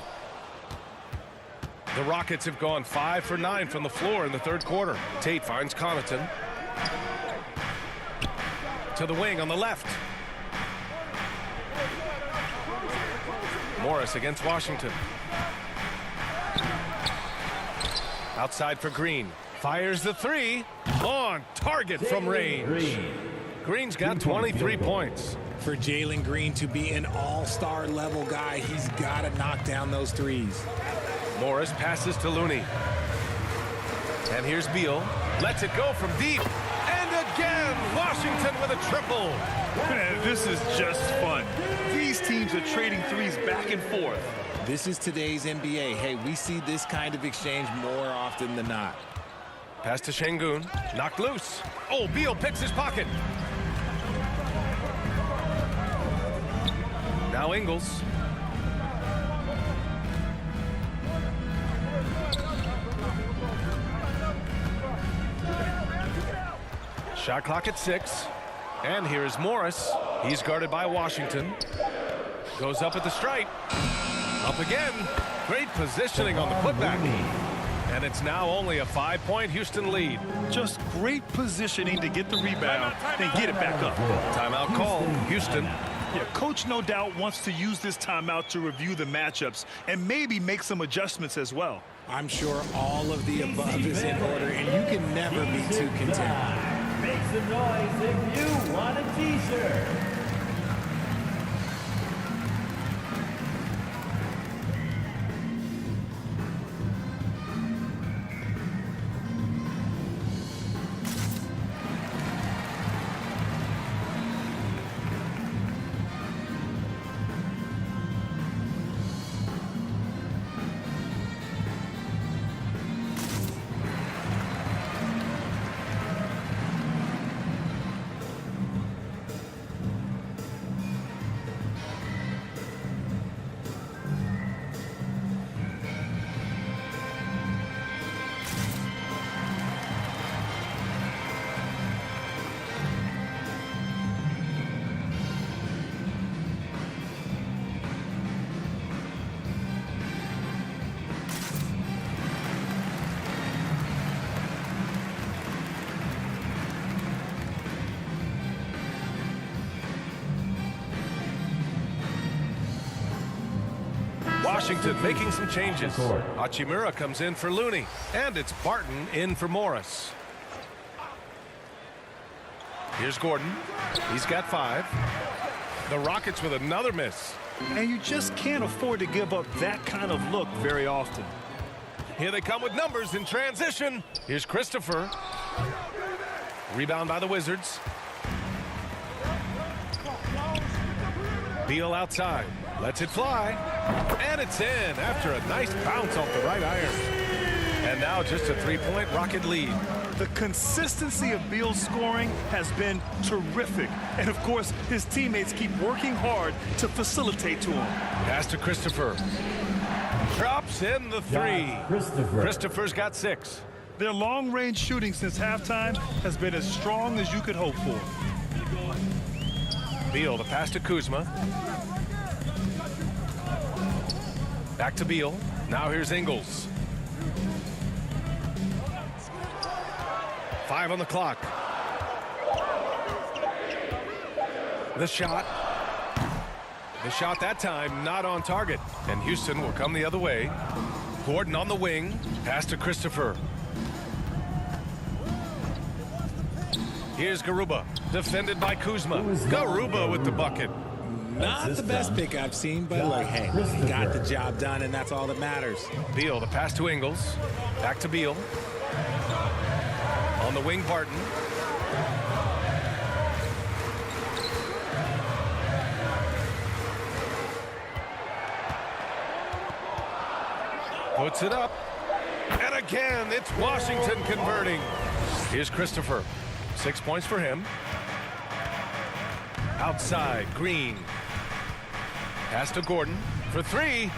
The Rockets have gone 5 for 9 from the floor in the third quarter. Tate finds Connaughton. To the wing on the left. Morris against Washington. Outside for Green. Fires the 3. On target from range. Green's got 23 points. For Jalen Green to be an all-star level guy, he's got to knock down those threes. Morris passes to Looney. And here's Beal. Lets it go from deep. And again, Washington with a triple. Man, this is just fun. These teams are trading threes back and forth. This is today's NBA. Hey, we see this kind of exchange more often than not. Pass to Şengün. Knocked loose. Oh, Beal picks his pocket. Now Ingles. Shot clock at 6. And here's Morris. He's guarded by Washington. Goes up at the stripe. Up again. Great positioning on the putback. And it's now only a 5-point Houston lead. Just great positioning to get the rebound and get it back up. Timeout called. Houston. Yeah, coach no doubt wants to use this timeout to review the matchups and maybe make some adjustments as well. I'm sure all of the above is in order, and you can never be too content. Make some noise if you want a t-shirt. Washington making some changes. Hachimura comes in for Looney. And it's Barton in for Morris. Here's Gordon. He's got 5. The Rockets with another miss. And you just can't afford to give up that kind of look very often. Here they come with numbers in transition. Here's Christopher. Rebound by the Wizards. Beal outside. Lets it fly. And it's in after a nice bounce off the right iron. And now just a 3-point Rocket lead. The consistency of Beal's scoring has been terrific. And, of course, his teammates keep working hard to facilitate to him. Pass to Christopher. Drops in the 3. Christopher's got 6. Their long-range shooting since halftime has been as strong as you could hope for. Beal, the pass to Kuzma. Back to Beal. Now here's Ingles. 5 on the clock. The shot. The shot that time not on target. And Houston will come the other way. Gordon on the wing. Pass to Christopher. Here's Garuba. Defended by Kuzma. Garuba with the bucket. Not the best pick I've seen, but look, hey, he got the job done, and that's all that matters. Beal, the pass to Ingles. Back to Beal. On the wing, Barton. Puts it up. And again, it's Washington converting. Here's Christopher. 6 points for him. Outside, Green. Pass to Gordon for 3.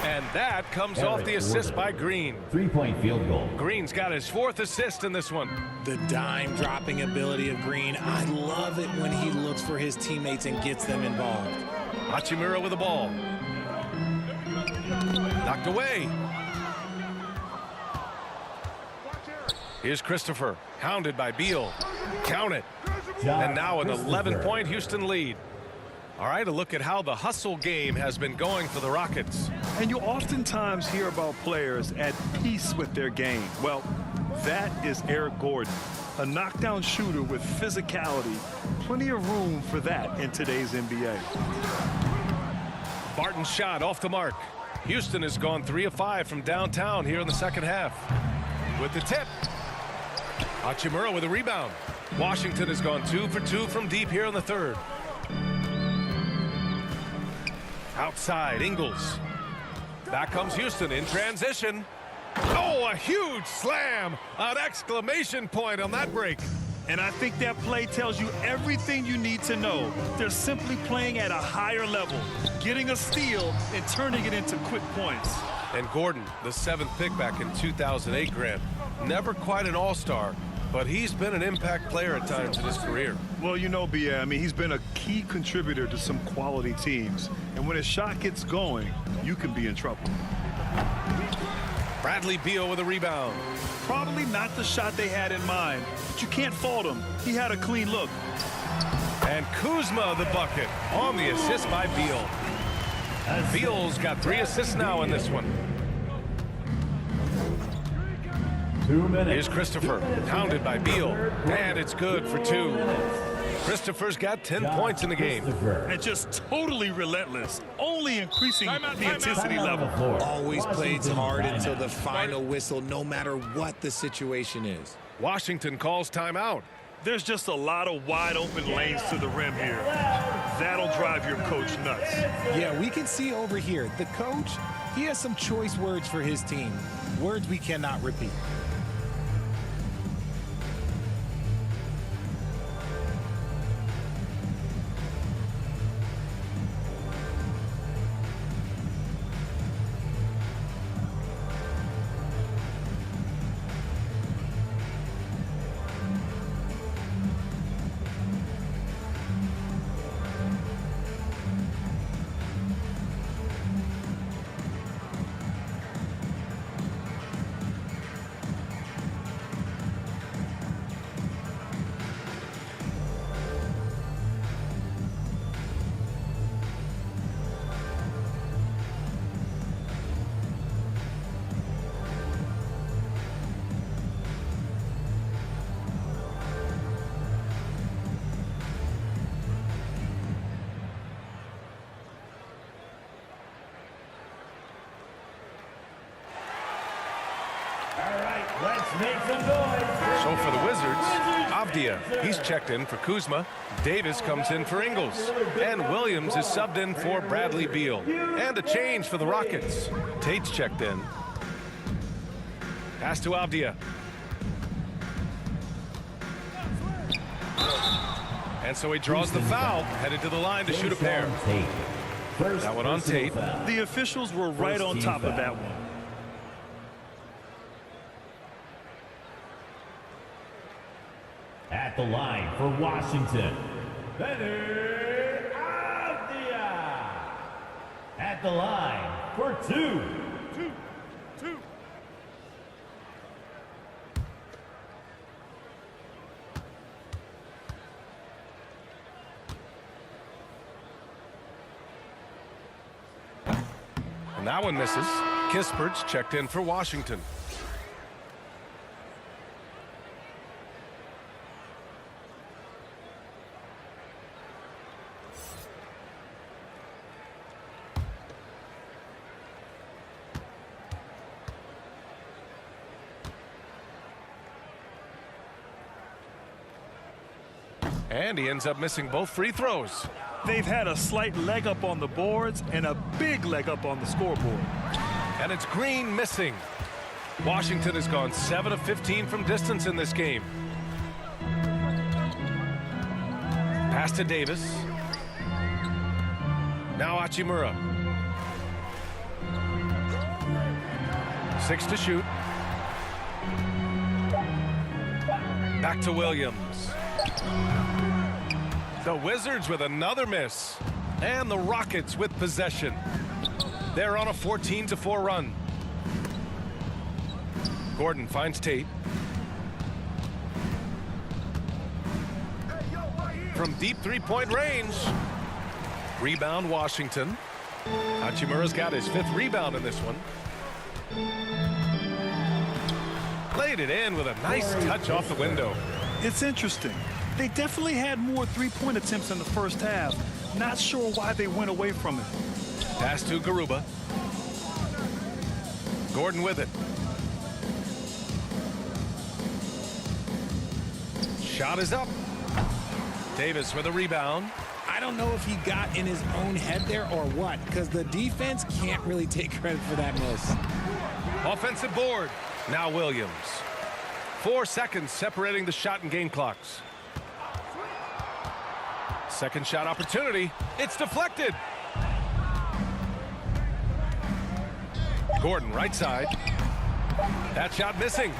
And that comes off the assist by Green. 3-point field goal. Green's got his 4th assist in this one. The dime dropping ability of Green. I love it when he looks for his teammates and gets them involved. Hachimura with the ball. Knocked away. Here's Christopher, hounded by Beal. Count it. And now an 11-point Houston lead. All right, a look at how the hustle game has been going for the Rockets. And you oftentimes hear about players at peace with their game. Well, that is Eric Gordon, a knockdown shooter with physicality. Plenty of room for that in today's NBA. Barton's shot off the mark. Houston has gone 3 of 5 from downtown here in the second half. With the tip. Hachimura with a rebound. Washington has gone 2 for 2 from deep here in the third. Outside, Ingles. Back comes Houston in transition. Oh, a huge slam. An exclamation point on that break. And I think that play tells you everything you need to know. They're simply playing at a higher level, getting a steal and turning it into quick points. And Gordon, the 7th pick back in 2008, Grant. Never quite an all-star, But he's been an impact player at times in his career. Well, you know, B.A., I mean, he's been a key contributor to some quality teams. And when his shot gets going, you can be in trouble. Bradley Beal with a rebound. Probably not the shot they had in mind, but you can't fault him. He had a clean look. And Kuzma the bucket on the assist by Beal. Beal's got 3 assists now in this one. 2 minutes. Here's Christopher, pounded by Beal, and it's good for 2. Christopher's got 10 points in the game. And just totally relentless, only increasing the intensity level. Always plays hard until the final whistle, no matter what the situation is. Washington calls timeout. There's just a lot of wide open lanes to the rim here. That'll drive your coach nuts. Yeah, we can see over here, the coach, he has some choice words for his team. Words we cannot repeat. Let's make some noise. So for the Wizards, Avdia, he's checked in for Kuzma. Davis comes in for Ingles. And Williams is subbed in for Bradley Beal. And a change for the Rockets. Tate's checked in. Pass to Avdia. And so he draws the foul, headed to the line to shoot a pair. That one on Tate. The officials were right on top of that one. At the line for Washington, Benner Avdia. At the line for 2. And that one misses. Kispert's checked in for Washington. And he ends up missing both free throws. They've had a slight leg up on the boards and a big leg up on the scoreboard. And it's Green missing. Washington has gone 7 of 15 from distance in this game. Pass to Davis. Now Hachimura. 6 to shoot. Back to Williams. The Wizards with another miss. And the Rockets with possession. They're on a 14-4 run. Gordon finds Tate. From deep three-point range. Rebound Washington. Hachimura's got his 5th rebound in this one. Laid it in with a nice touch off the window. It's interesting. They definitely had more three-point attempts in the first half. Not sure why they went away from it. Pass to Garuba. Gordon with it. Shot is up. Davis with a rebound. I don't know if he got in his own head there or what, because the defense can't really take credit for that miss. Offensive board. Now Williams. 4 seconds separating the shot and game clocks. Second shot opportunity. It's deflected. Gordon right side. That shot missing.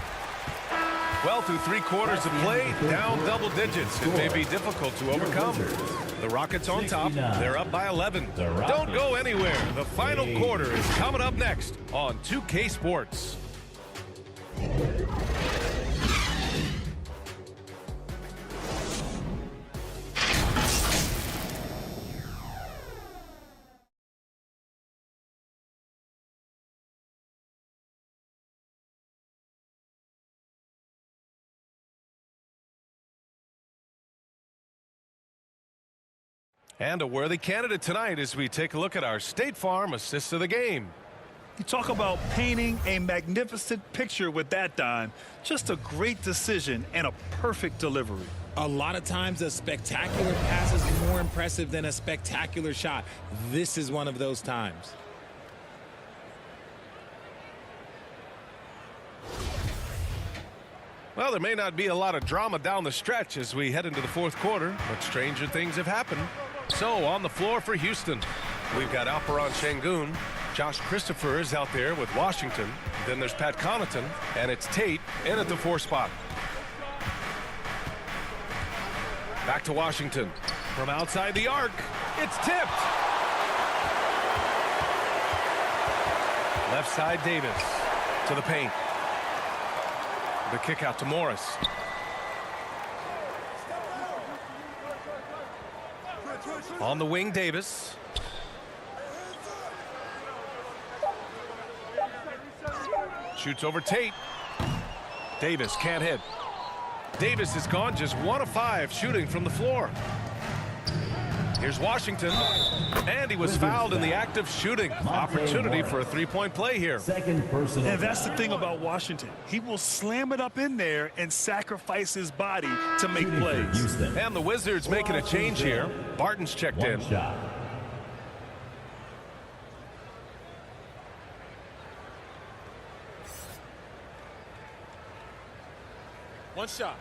Well, through 3 quarters of play, down double digits. It may be difficult to overcome. The Rockets on top. They're up by 11. Don't go anywhere. The final quarter is coming up next on 2K Sports. And a worthy candidate tonight as we take a look at our State Farm assist of the game. You talk about painting a magnificent picture with that, Don. Just a great decision and a perfect delivery. A lot of times a spectacular pass is more impressive than a spectacular shot. This is one of those times. Well, there may not be a lot of drama down the stretch as we head into the 4th quarter, but stranger things have happened. So on the floor for Houston, we've got Alperon Şengün. Josh Christopher is out there with Washington. Then there's Pat Connaughton, and it's Tate in at the 4 spot. Back to Washington. From outside the arc, it's tipped. Left side Davis to the paint. The kick out to Morris. On the wing, Davis. Shoots over Tate. Davis can't hit. Davis is gone just 1 of 5 shooting from the floor. Here's Washington, and he was fouled in the act of shooting. Opportunity for a 3-point play here. Second personal. And that's the thing about Washington. He will slam it up in there and sacrifice his body to make plays. Houston. And the Wizards making a change here. Barton's checked in. One shot. One shot.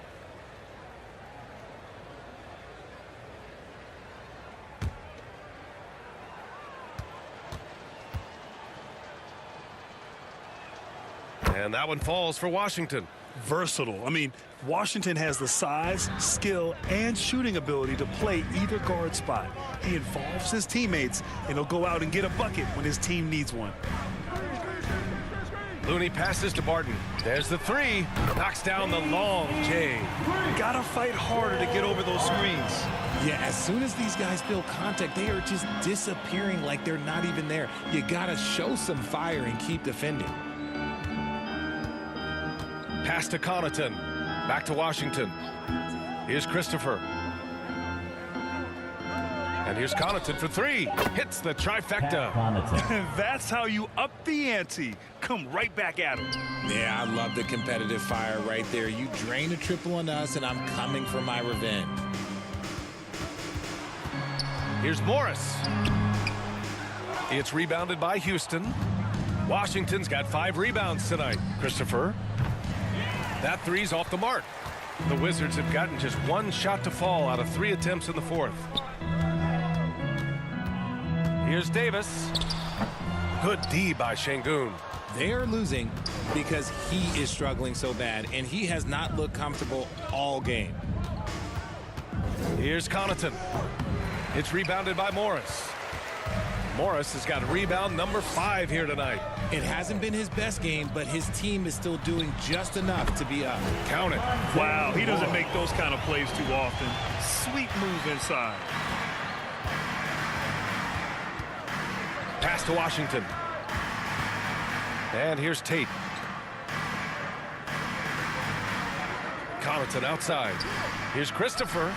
And that one falls for Washington. Versatile. I mean, Washington has the size, skill, and shooting ability to play either guard spot. He involves his teammates, and he'll go out and get a bucket when his team needs one. Looney passes to Barton. There's the 3. Knocks down the long J. Gotta fight harder to get over those screens. Yeah, as soon as these guys feel contact, they are just disappearing like they're not even there. You gotta show some fire and keep defending. Pass to Connaughton. Back to Washington. Here's Christopher. And here's Connaughton for 3. Hits the trifecta. That's how you up the ante. Come right back at him. Yeah, I love the competitive fire right there. You drain a triple on us, and I'm coming for my revenge. Here's Morris. It's rebounded by Houston. Washington's got 5 rebounds tonight. Christopher. That 3's off the mark. The Wizards have gotten just 1 shot to fall out of 3 attempts in the 4th. Here's Davis. Good D by Şengün. They are losing because he is struggling so bad, and he has not looked comfortable all game. Here's Connaughton. It's rebounded by Morris. Morris has got rebound number 5 here tonight. It hasn't been his best game, but his team is still doing just enough to be up. Count it. Wow, he doesn't make those kind of plays too often. Sweet move inside. Pass to Washington. And here's Tate. Connaughton outside. Here's Christopher.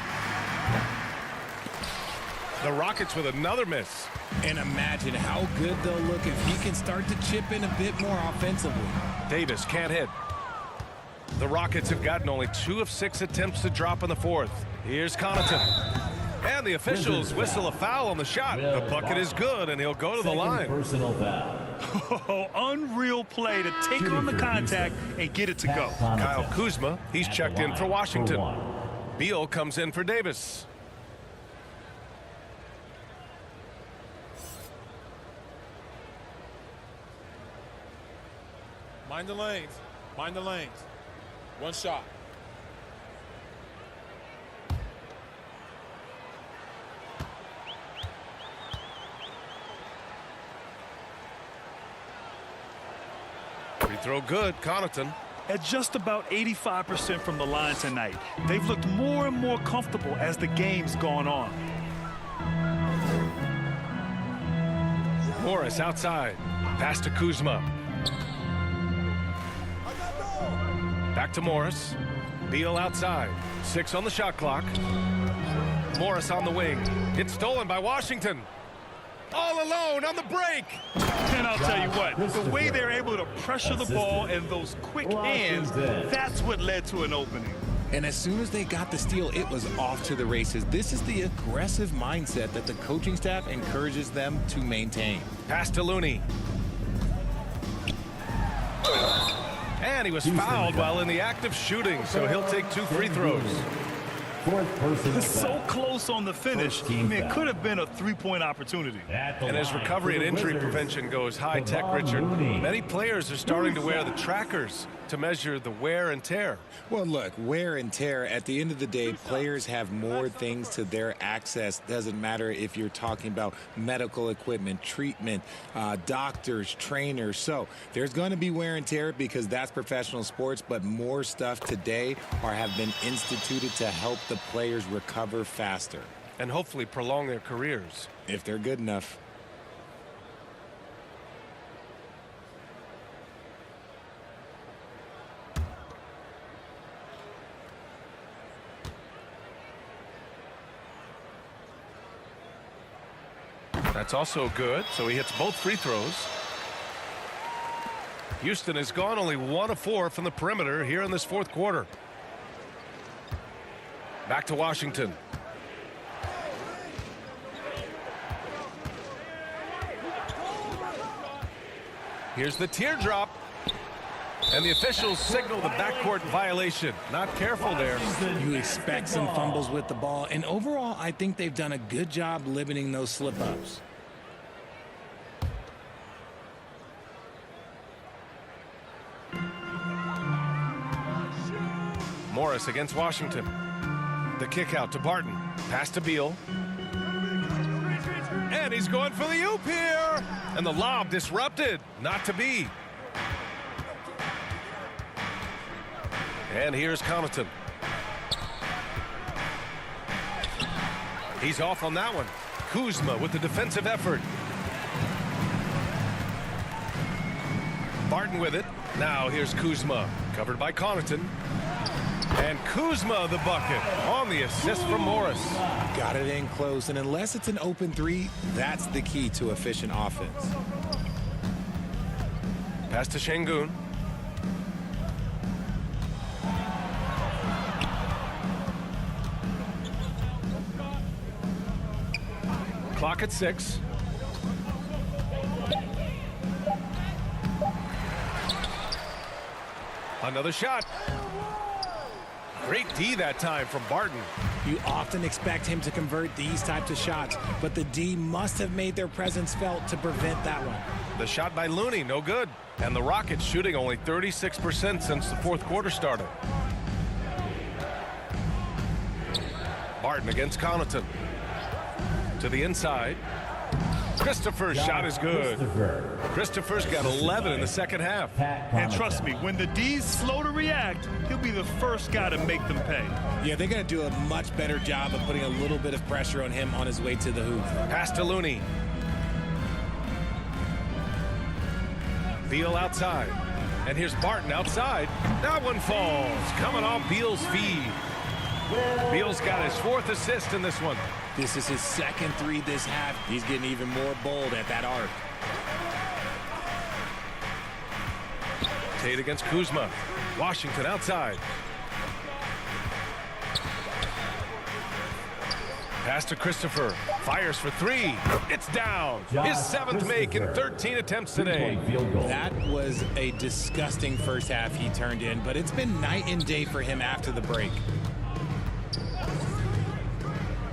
The Rockets with another miss. And imagine how good they'll look if he can start to chip in a bit more offensively. Davis can't hit. The Rockets have gotten only 2 of 6 attempts to drop in the 4th. Here's Connaughton. And the officials whistle a foul on the shot. The bucket is good, and he'll go to the line. Personal foul. Oh, unreal play to take on the contact and get it to go. Kyle Kuzma, he's checked in for Washington. Beal comes in for Davis. Mind the lanes. Mind the lanes. One shot. Free throw good, Connaughton. At just about 85% from the line tonight. They've looked more and more comfortable as the game's gone on. Morris outside. Pass to Kuzma. Back to Morris. Beal outside. 6 on the shot clock. Morris on the wing. It's stolen by Washington. All alone on the break. And I'll tell you what, the way they're able to pressure the ball and those quick hands, that's what led to an opening. And as soon as they got the steal, it was off to the races. This is the aggressive mindset that the coaching staff encourages them to maintain. Pass to Looney. And he was fouled while in the act of shooting, so he'll take 2 free throws. So close on the finish. I mean, it could have been a three-point opportunity. And as recovery and injury prevention goes high-tech, Richard, many players are starting to wear the trackers to measure the wear and tear. Well, look, wear and tear, at the end of the day, players have more things to their access. Doesn't matter if you're talking about medical equipment, treatment, doctors, trainers. So there's going to be wear and tear because that's professional sports, but more stuff today have been instituted to help the players recover faster. And hopefully prolong their careers. If they're good enough. That's also good, so he hits both free throws. Houston has gone only 1 of 4 from the perimeter here in this 4th quarter. Back to Washington. Here's the teardrop. And the officials signal the backcourt violation. Not careful there. You expect some fumbles with the ball, and overall, I think they've done a good job limiting those slip-ups. Morris against Washington. The kick out to Barton. Pass to Beal. And he's going for the oop here. And the lob disrupted. Not to be. And here's Connaughton. He's off on that one. Kuzma with the defensive effort. Barton with it. Now here's Kuzma. Covered by Connaughton. And Kuzma the bucket on the assist from Morris. Got it in close, and unless it's an open 3, that's the key to efficient offense. Pass to Şengün. Clock at 6. Another shot. Great D that time from Barton. You often expect him to convert these types of shots, but the D must have made their presence felt to prevent that one. The shot by Looney, no good. And the Rockets shooting only 36% since the 4th quarter started. Barton against Connaughton. To the inside. Christopher's shot is good. Christopher's got 11 in the 2nd half. And trust me, when the D's slow to react, he'll be the first guy to make them pay. Yeah, they're going to do a much better job of putting a little bit of pressure on him on his way to the hoop. Pass to Looney. Beal outside. And here's Barton outside. That one falls. Coming off Beal's feed. Beal's got his 4th assist in this one. This is his 2nd 3 this half. He's getting even more bold at that arc. Tate against Kuzma. Washington outside. Pass to Christopher. Fires for 3. It's down. His 7th make in 13 attempts today. That was a disgusting first half he turned in, but it's been night and day for him after the break.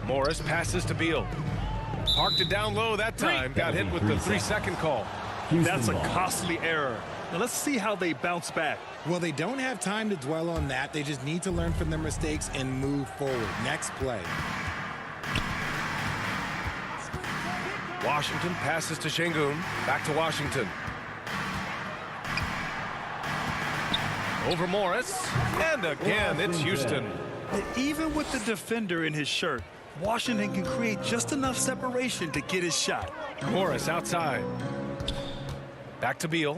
Morris passes to Beal. Parked it down low that time. Got hit with the 3-second call. That's a costly error. Now let's see how they bounce back. Well, they don't have time to dwell on that. They just need to learn from their mistakes and move forward. Next play. Washington passes to Şengün. Back to Washington. Over Morris. And again, it's Houston. Even with the defender in his shirt, Washington can create just enough separation to get his shot. Morris outside. Back to Beal.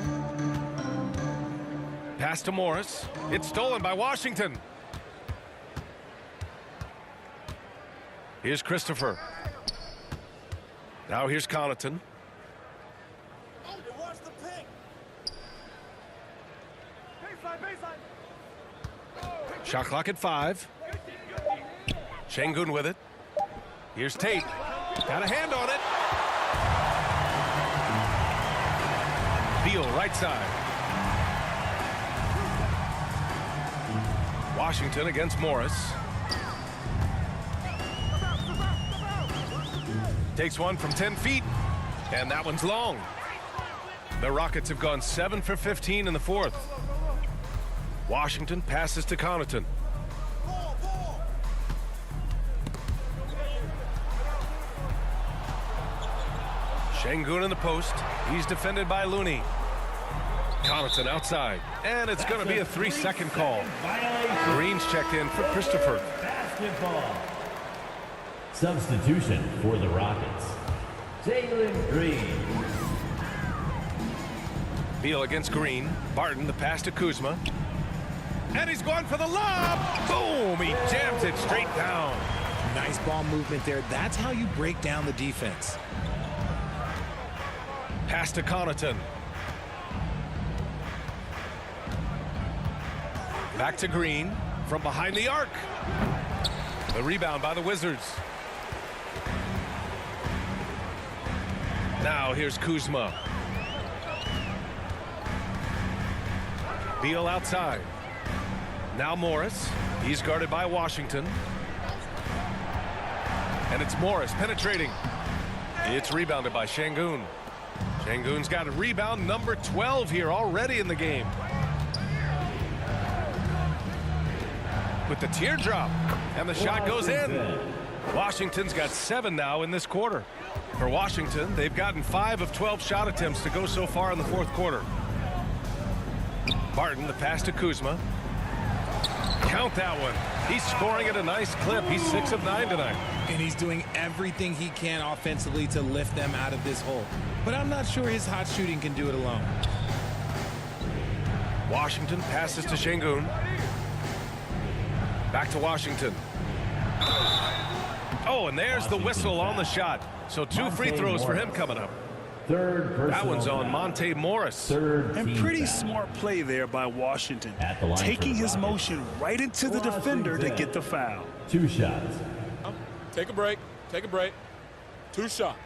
Pass to Morris. It's stolen by Washington. Here's Christopher. Now here's Connaughton. Shot clock at 5. Şengün with it. Here's Tate. Got a hand on it. Beal right side. Washington against Morris. Takes one from 10 feet. And that one's long. The Rockets have gone 7 for 15 in the fourth. Washington passes to Connaughton. Şengün in the post. He's defended by Looney. Connaughton outside. And it's going to be a 3-second call. Green's checked in for Christopher. Basketball. Substitution for the Rockets. Jalen Green. Beal against Green. Barton, the pass to Kuzma. And he's going for the lob. Boom! He jams it straight down. Nice ball movement there. That's how you break down the defense. Pass to Connaughton. Back to Green from behind the arc. The rebound by the Wizards. Now here's Kuzma. Beal outside. Now Morris. He's guarded by Washington. And it's Morris penetrating. It's rebounded by Şengün. Şengün's got a rebound number 12 here already in the game. With the teardrop. And the shot goes in. Washington's got 7 now in this quarter. For Washington, they've gotten 5 of 12 shot attempts to go so far in the fourth quarter. Barton, the pass to Kuzma. Count that one. He's scoring at a nice clip. He's 6 of 9 tonight. And he's doing everything he can offensively to lift them out of this hole. But I'm not sure his hot shooting can do it alone. Washington passes to Şengün. Back to Washington. Oh, and there's the whistle on the shot. So 2 free throws for him coming up. That one's on Monte Morris. And pretty smart play there by Washington. Taking his motion right into the defender to get the foul. 2 shots. Take a break. Take a break. 2 shots.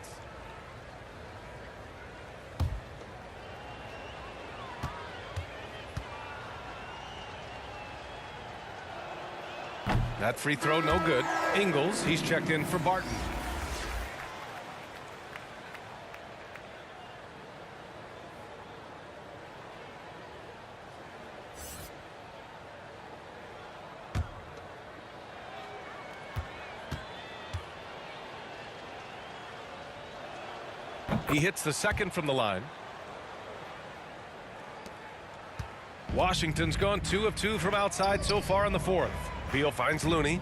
That free throw no good. Ingles, he's checked in for Barton. He hits the second from the line. Washington's gone 2 of 2 from outside so far in the fourth. Beal finds Looney.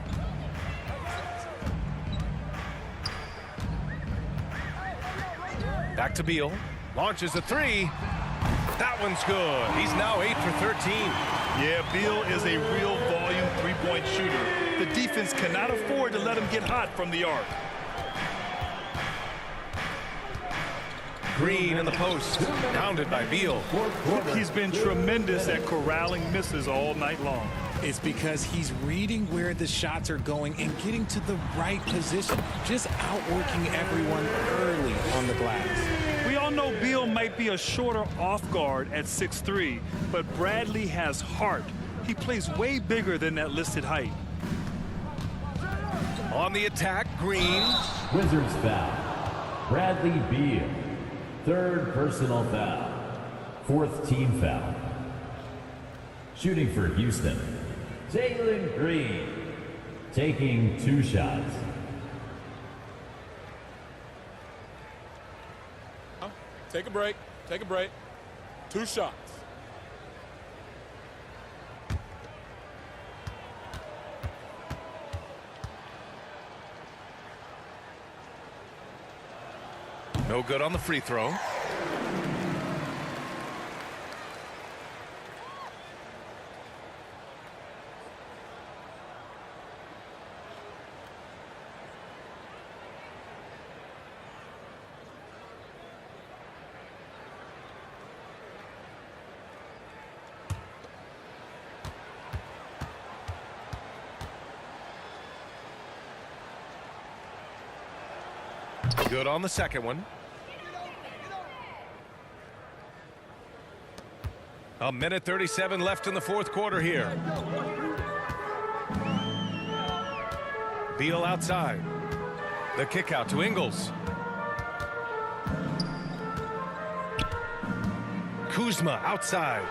Back to Beal. Launches a 3. That one's good. He's now 8 for 13. Yeah, Beal is a real volume three-point shooter. The defense cannot afford to let him get hot from the arc. Green in the post. Pounded by Beal. He's been tremendous at corralling misses all night long. It's because he's reading where the shots are going and getting to the right position. Just outworking everyone early on the glass. We all know Beal might be a shorter off guard at 6'3", but Bradley has heart. He plays way bigger than that listed height. On the attack, Green. Wizards foul. Bradley Beal. 3rd personal foul. 4th team foul. Shooting for Houston, Jalen Green. Taking 2 shots. Take a break. Take a break. 2 shots. No good on the free throw. Good on the second one. A minute 37 left in the fourth quarter here. Beal outside. The kick out to Ingles. Kuzma outside.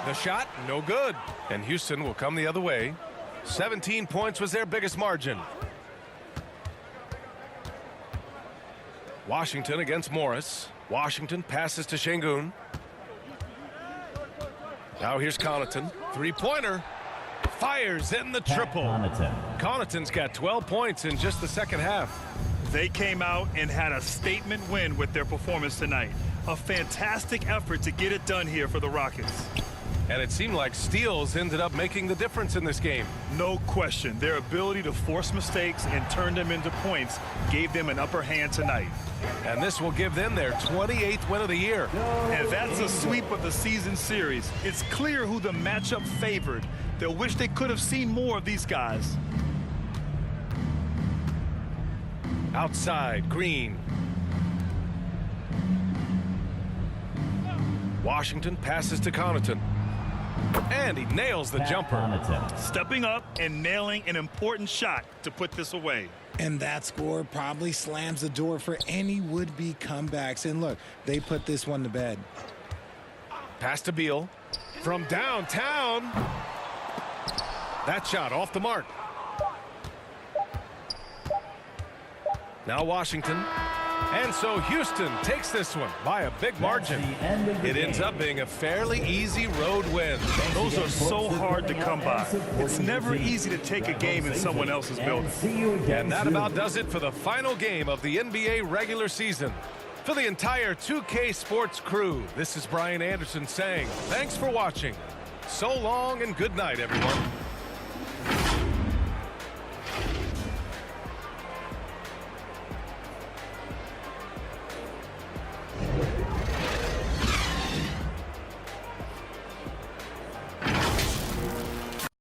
The shot, no good. And Houston will come the other way. 17 points was their biggest margin. Washington against Morris. Washington passes to Şengün. Now here's Connaughton. Three-pointer. Fires in the triple. Connaughton's got 12 points in just the second half. They came out and had a statement win with their performance tonight. A fantastic effort to get it done here for the Rockets. And it seemed like steals ended up making the difference in this game. No question. Their ability to force mistakes and turn them into points gave them an upper hand tonight. And this will give them their 28th win of the year. And that's a sweep of the season series. It's clear who the matchup favored. They'll wish they could have seen more of these guys. Outside, Green. Washington passes to Connaughton. And he nails the jumper. Stepping up and nailing an important shot to put this away. And that score probably slams the door for any would-be comebacks. And look, they put this one to bed. Pass to Beal. From downtown. That shot off the mark. Now Washington. And so Houston takes this one by a big margin. It ends up being a fairly easy road win. Those are so hard to come by. It's never easy to take a game in someone else's building. And that about does it for the final game of the NBA regular season. For the entire 2K Sports crew, this is Brian Anderson saying thanks for watching. So long and good night, everyone.